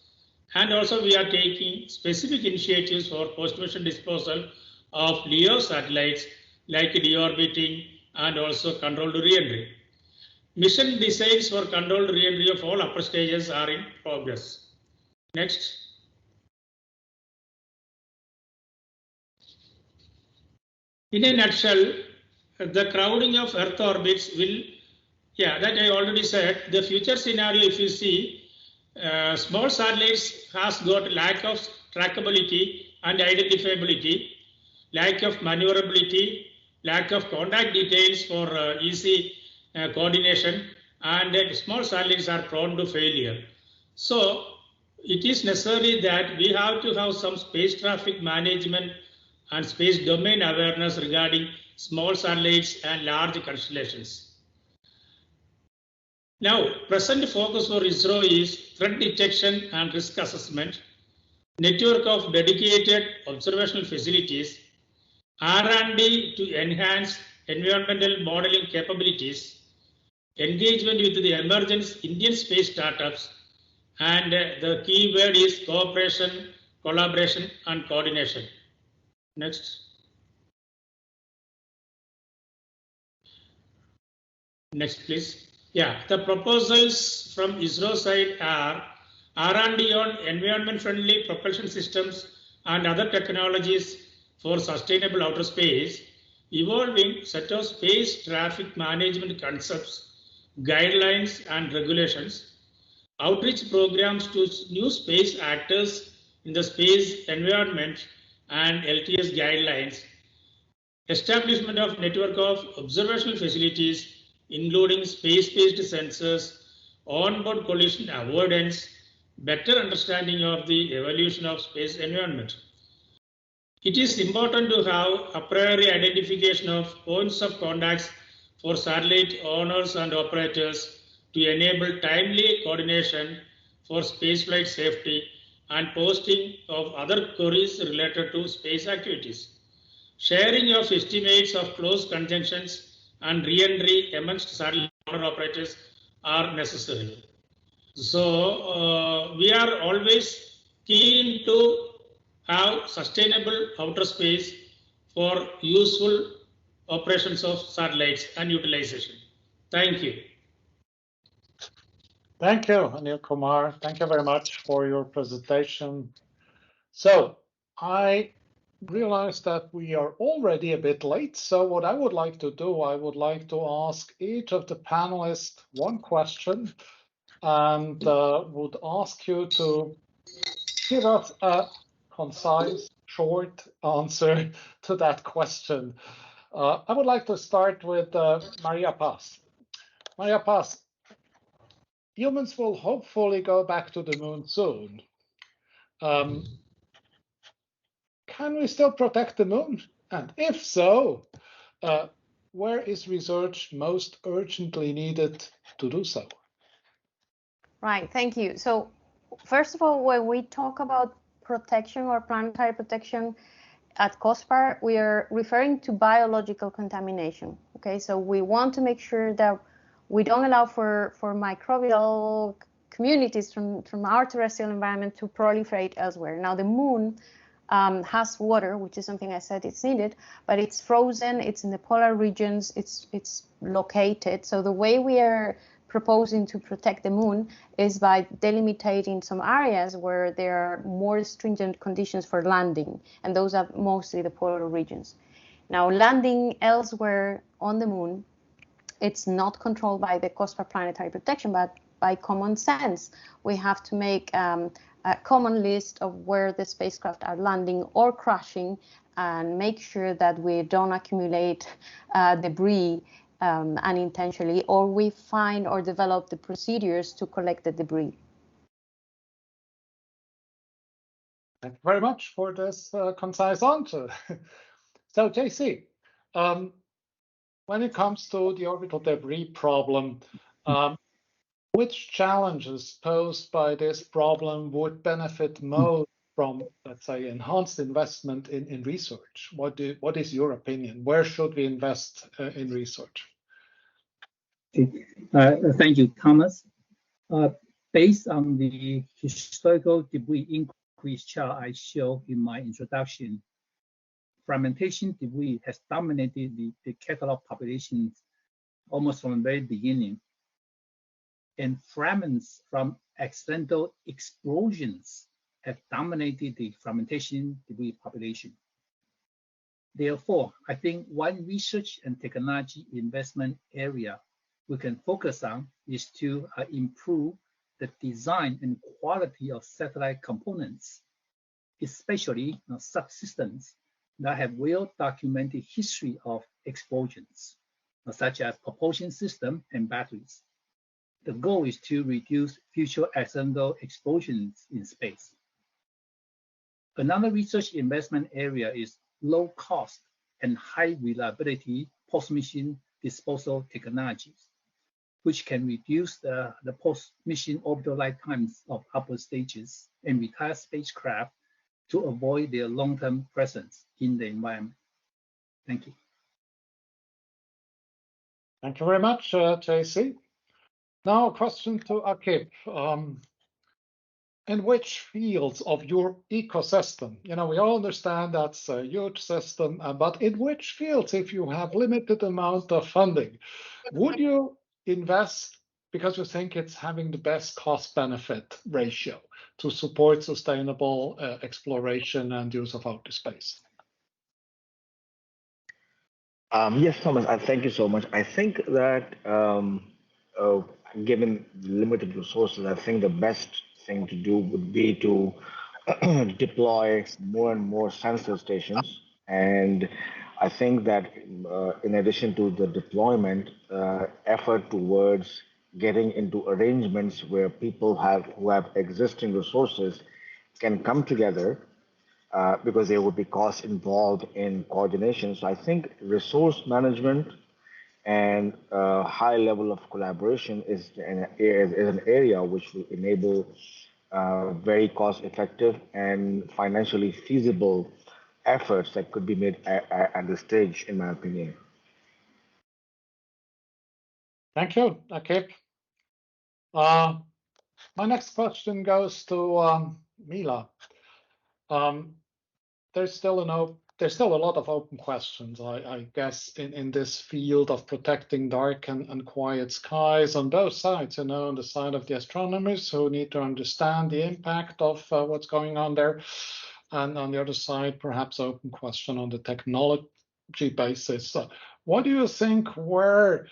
And also we are taking specific initiatives for post-mission disposal of Liou satellites like deorbiting and also controlled re-entry. Mission designs for controlled re-entry of all upper stages are in progress. Next. In a nutshell, the crowding of Earth orbits will, that I already said. The future scenario, if you see, small satellites has got lack of trackability and identifiability, lack of maneuverability, lack of contact details for easy coordination, and small satellites are prone to failure. So it is necessary that we have to have some space traffic management and space domain awareness regarding small satellites and large constellations. Now, present focus for ISRO is threat detection and risk assessment, network of dedicated observational facilities, R&D to enhance environmental modeling capabilities, engagement with the emerging Indian space startups, and the key word is cooperation, collaboration, and coordination. Next. Next, please. The proposals from ISRO side are R&D on environment-friendly propulsion systems and other technologies for sustainable outer space, evolving set of space traffic management concepts, guidelines, and regulations, outreach programs to new space actors in the space environment and LTS guidelines, establishment of network of observational facilities, including space-based sensors, onboard collision avoidance, better understanding of the evolution of space environment. It is important to have a priori identification of points of contacts for satellite owners and operators to enable timely coordination for spaceflight safety and posting of other queries related to space activities. Sharing of estimates of close conjunctions and re-entry amongst satellite owner operators are necessary. So we are always keen to have sustainable outer space for useful operations of satellites and utilization. Thank you. Thank you, Anil Kumar. Thank you very much for your presentation. So I realize that we are already a bit late. So what I would like to do, I would like to ask each of the panelists one question and would ask you to give us a concise, short answer to that question. I would like to start with Maria-Paz. Maria-Paz, humans will hopefully go back to the moon soon. Can we still protect the moon? And if so, where is research most urgently needed to do so? Right, thank you. So first of all, when we talk about protection or planetary protection at COSPAR, we are referring to biological contamination. Okay, so we want to make sure that we don't allow for microbial communities from our terrestrial environment to proliferate elsewhere. Now, the moon has water, which is something I said it's needed, but it's frozen, it's in the polar regions, it's located. So the way we are proposing to protect the moon is by delimiting some areas where there are more stringent conditions for landing, and those are mostly the polar regions. Now, landing elsewhere on the moon, it's not controlled by the COSPAR planetary protection, but by common sense. We have to make a common list of where the spacecraft are landing or crashing and make sure that we don't accumulate debris unintentionally, or we find or develop the procedures to collect the debris. Thank you very much for this concise answer. So, JC, when it comes to the orbital debris problem, which challenges posed by this problem would benefit most from, let's say, enhanced investment in research? What is your opinion? Where should we invest in research? Thank you, Thomas. Based on the historical debris increase chart I showed in my introduction, fragmentation debris has dominated the catalog populations almost from the very beginning. And fragments from accidental explosions have dominated the fragmentation debris population. Therefore, I think one research and technology investment area we can focus on is to improve the design and quality of satellite components, especially subsystems that have well-documented history of explosions, such as propulsion system and batteries. The goal is to reduce future accidental explosions in space. Another research investment area is low cost and high reliability post-mission disposal technologies, which can reduce the post-mission orbital lifetimes of upper stages and retired spacecraft to avoid their long-term presence in the environment. Thank you. Thank you very much, JC. Now, a question to Akib. In which fields of your ecosystem, we all understand that's a huge system, but in which fields, if you have limited amount of funding, would you invest because you think it's having the best cost-benefit ratio to support sustainable exploration and use of outer space? Yes, Thomas, I thank you so much. I think that given limited resources, I think the best thing to do would be to deploy more and more sensor stations. And I think that in addition to the deployment, effort towards getting into arrangements where people who have existing resources can come together, because there would be costs involved in coordination. So I think resource management and high level of collaboration is an area which will enable very cost effective and financially feasible efforts that could be made at this stage, in my opinion. Thank you, Akib. My next question goes to Mila. There's still a lot of open questions, I guess, in this field of protecting dark and quiet skies on both sides. On the side of the astronomers who need to understand the impact of what's going on there, and on the other side, perhaps open question on the technology basis. What do you think? Where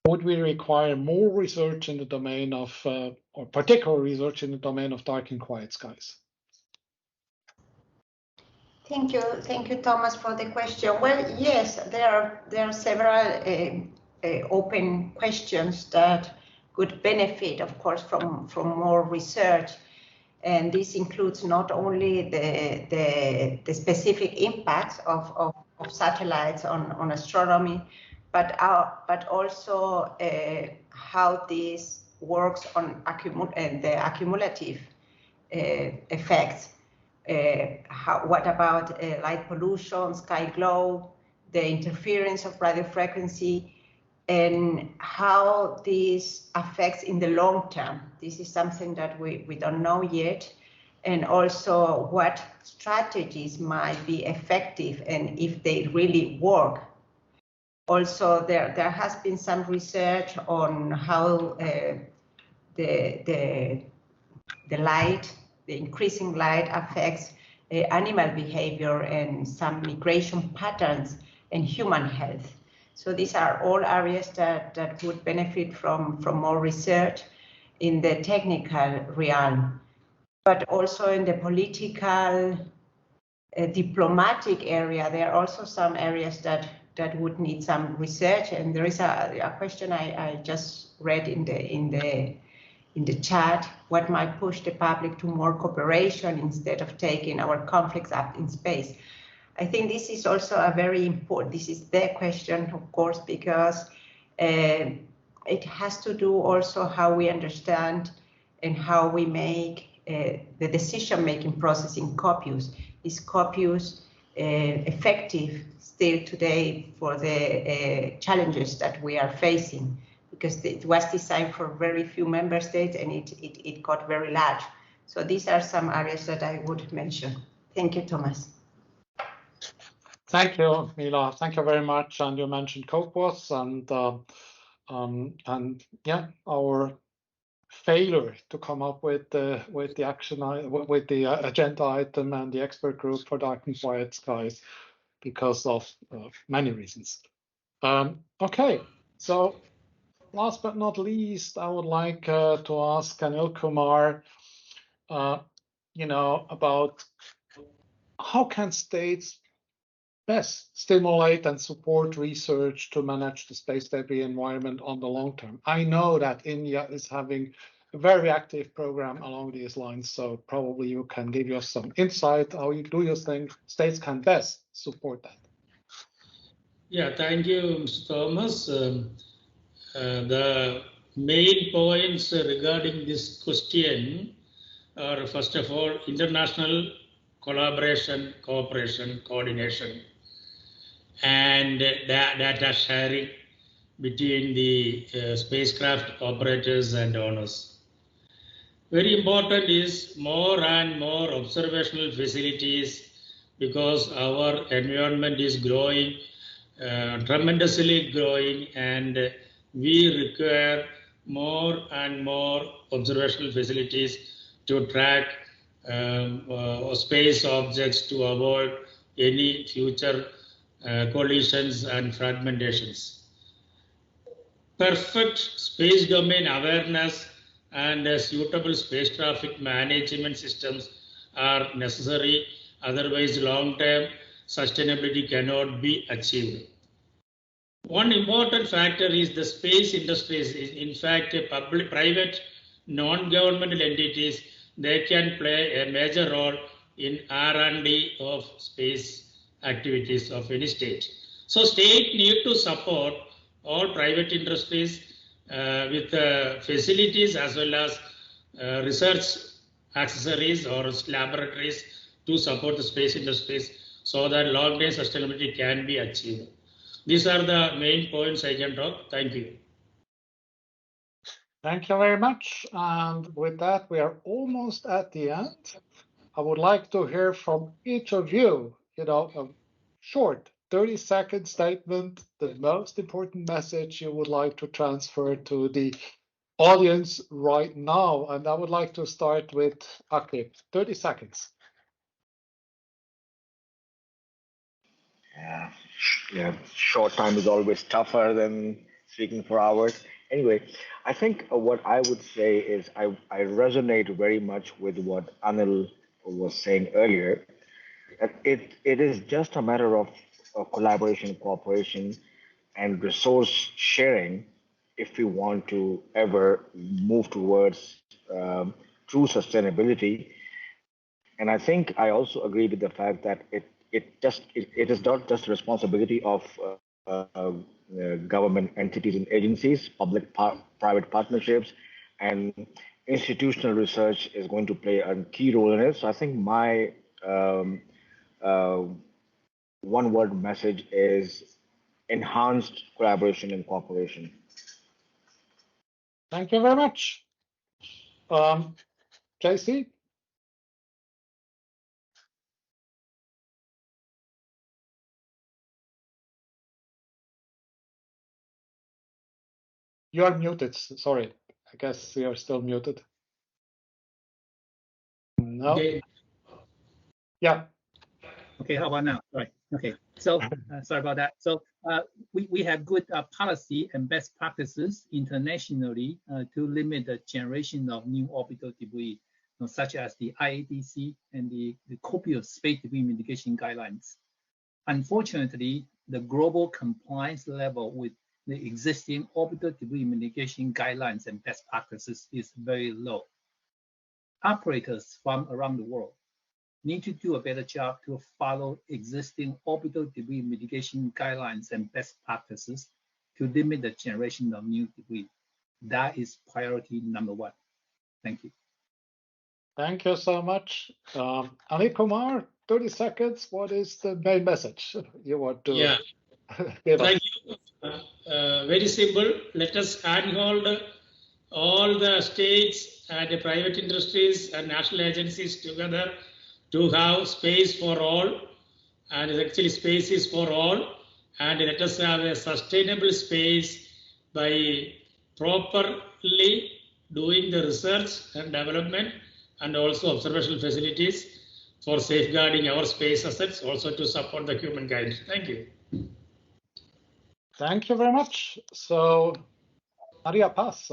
would we require more research in the domain of, or particular research in the domain of dark and quiet skies? Thank you, Thomas, for the question. Well, yes, there are several open questions that could benefit, of course, from more research, and this includes not only the specific impacts of satellites on astronomy, but also how this works on the accumulative effects. What about light pollution, sky glow, the interference of radio frequency, and how this affects in the long term? This is something that we don't know yet. And also what strategies might be effective and if they really work. Also, there has been some research on how the increasing light affects animal behavior and some migration patterns and human health. So these are all areas that would benefit from more research in the technical realm, but also in the political, diplomatic area. There are also some areas that would need some research. And there is a question I just read in the chat: what might push the public to more cooperation instead of taking our conflicts up in space? I think this is also a very important, this is the question, of course, because it has to do also how we understand and how we make the decision-making process in COPUS. Is COPUS effective still today for the challenges that we are facing? Because it was designed for very few member states and it got very large. So these are some areas that I would mention. Thank you, Thomas. Thank you, Mila. Thank you very much. And you mentioned COPUS and yeah, our failure to come up with the agenda item and the expert group for dark and quiet skies because of many reasons. Okay, so last but not least, I would like to ask Anil Kumar, about how can states best stimulate and support research to manage the space debris environment on the long term. I know that India is having a very active program along these lines, so probably you can give us some insight. How do you think states can best support that? Yeah, thank you, Mr. Thomas. The main points regarding this question are, first of all, international collaboration, cooperation, coordination, and data sharing between the spacecraft operators and owners. Very important is more and more observational facilities, because our environment is growing, tremendously growing, and we require more and more observational facilities to track space objects to avoid any future collisions and fragmentations. Perfect space domain awareness and suitable space traffic management systems are necessary. Otherwise, long-term sustainability cannot be achieved. One important factor is the space industries. In fact, private, non-governmental entities, they can play a major role in R&D of space activities of any state. So state need to support all private industries with facilities as well as research accessories or laboratories to support the space industries so that long-term sustainability can be achieved. These are the main points I can talk. Thank you. Thank you very much. And with that, we are almost at the end. I would like to hear from each of you, a short 30-second statement, the most important message you would like to transfer to the audience right now. And I would like to start with Akib. 30 seconds. Yeah, short time is always tougher than speaking for hours. Anyway, I think what I would say is I resonate very much with what Anil was saying earlier. It is just a matter of collaboration, cooperation, and resource sharing if we want to ever move towards true sustainability. And I think I also agree with the fact that it is not just the responsibility of government entities and agencies, private partnerships, and institutional research is going to play a key role in it. So I think my one-word message is enhanced collaboration and cooperation. Thank you very much. JC? You are muted. Sorry. I guess you are still muted. No. Okay. Yeah. Okay, how about now? Right. Okay. So sorry about that. So we have good policy and best practices internationally to limit the generation of new orbital debris, such as the IADC and the copious space debris mitigation guidelines. Unfortunately, the global compliance level with the existing orbital debris mitigation guidelines and best practices is very low. Operators from around the world need to do a better job to follow existing orbital debris mitigation guidelines and best practices to limit the generation of new debris. That is priority number one. Thank you. Thank you so much. Anil Kumar, 30 seconds. What is the main message you want to give us? Thank you. Very simple. Let us handhold all the states and the private industries and national agencies together to have space for all, and actually space is for all, and let us have a sustainable space by properly doing the research and development and also observational facilities for safeguarding our space assets, also to support the humankind. Thank you. Thank you very much. So, Maria-Paz,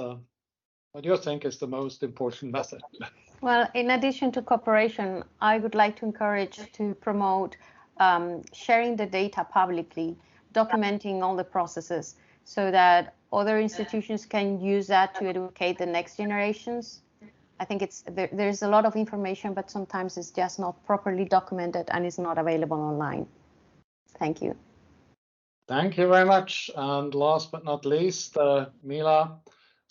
what do you think is the most important message? Well, in addition to cooperation, I would like to encourage to promote sharing the data publicly, documenting all the processes so that other institutions can use that to educate the next generations. I think there's a lot of information, but sometimes it's just not properly documented and it's not available online. Thank you. Thank you very much. And last but not least, Mila,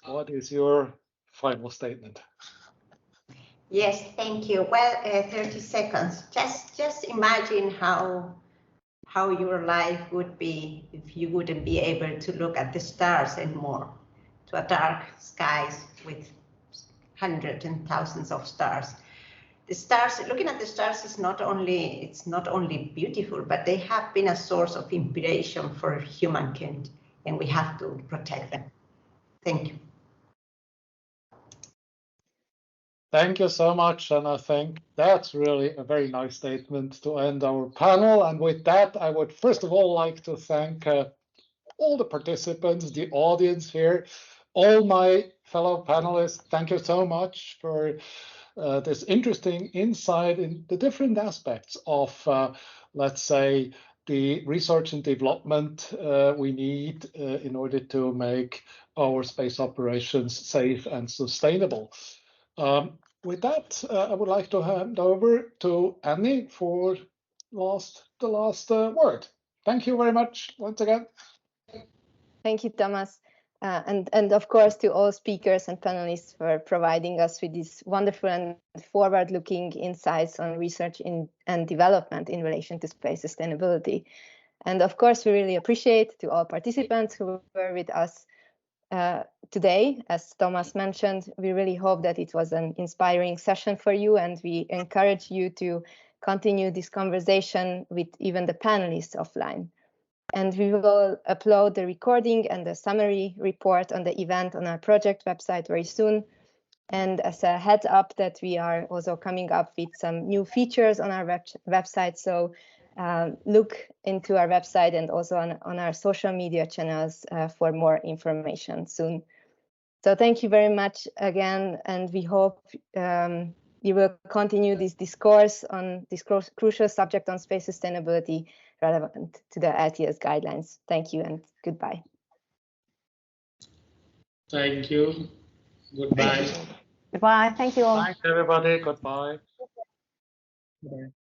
what is your final statement? Yes, thank you. Well, 30 seconds. Just imagine how your life would be if you wouldn't be able to look at the stars anymore, to a dark skies with hundreds and thousands of stars. The stars, looking at the stars is not only beautiful, but they have been a source of inspiration for humankind, and we have to protect them. Thank you. Thank you so much, and I think that's really a very nice statement to end our panel. And with that, I would first of all like to thank all the participants, the audience here, all my fellow panelists. Thank you so much for this interesting insight in the different aspects of, let's say, the research and development we need in order to make our space operations safe and sustainable. With that, I would like to hand over to Annie for the last word. Thank you very much once again. Thank you, Thomas. And of course to all speakers and panelists for providing us with these wonderful and forward-looking insights on research and development in relation to space sustainability. And of course, we really appreciate to all participants who were with us today. As Thomas mentioned, we really hope that it was an inspiring session for you, and we encourage you to continue this conversation with even the panelists offline. And we will upload the recording and the summary report on the event on our project website very soon. And as a heads up that we are also coming up with some new features on our website. So look into our website and also on our social media channels for more information soon. So thank you very much again, and we hope you will continue this discourse on this crucial subject on space sustainability relevant to the LTS guidelines. Thank you and goodbye. Thank you. Goodbye. Goodbye. Thank you all. Thanks, everybody. Goodbye. Bye.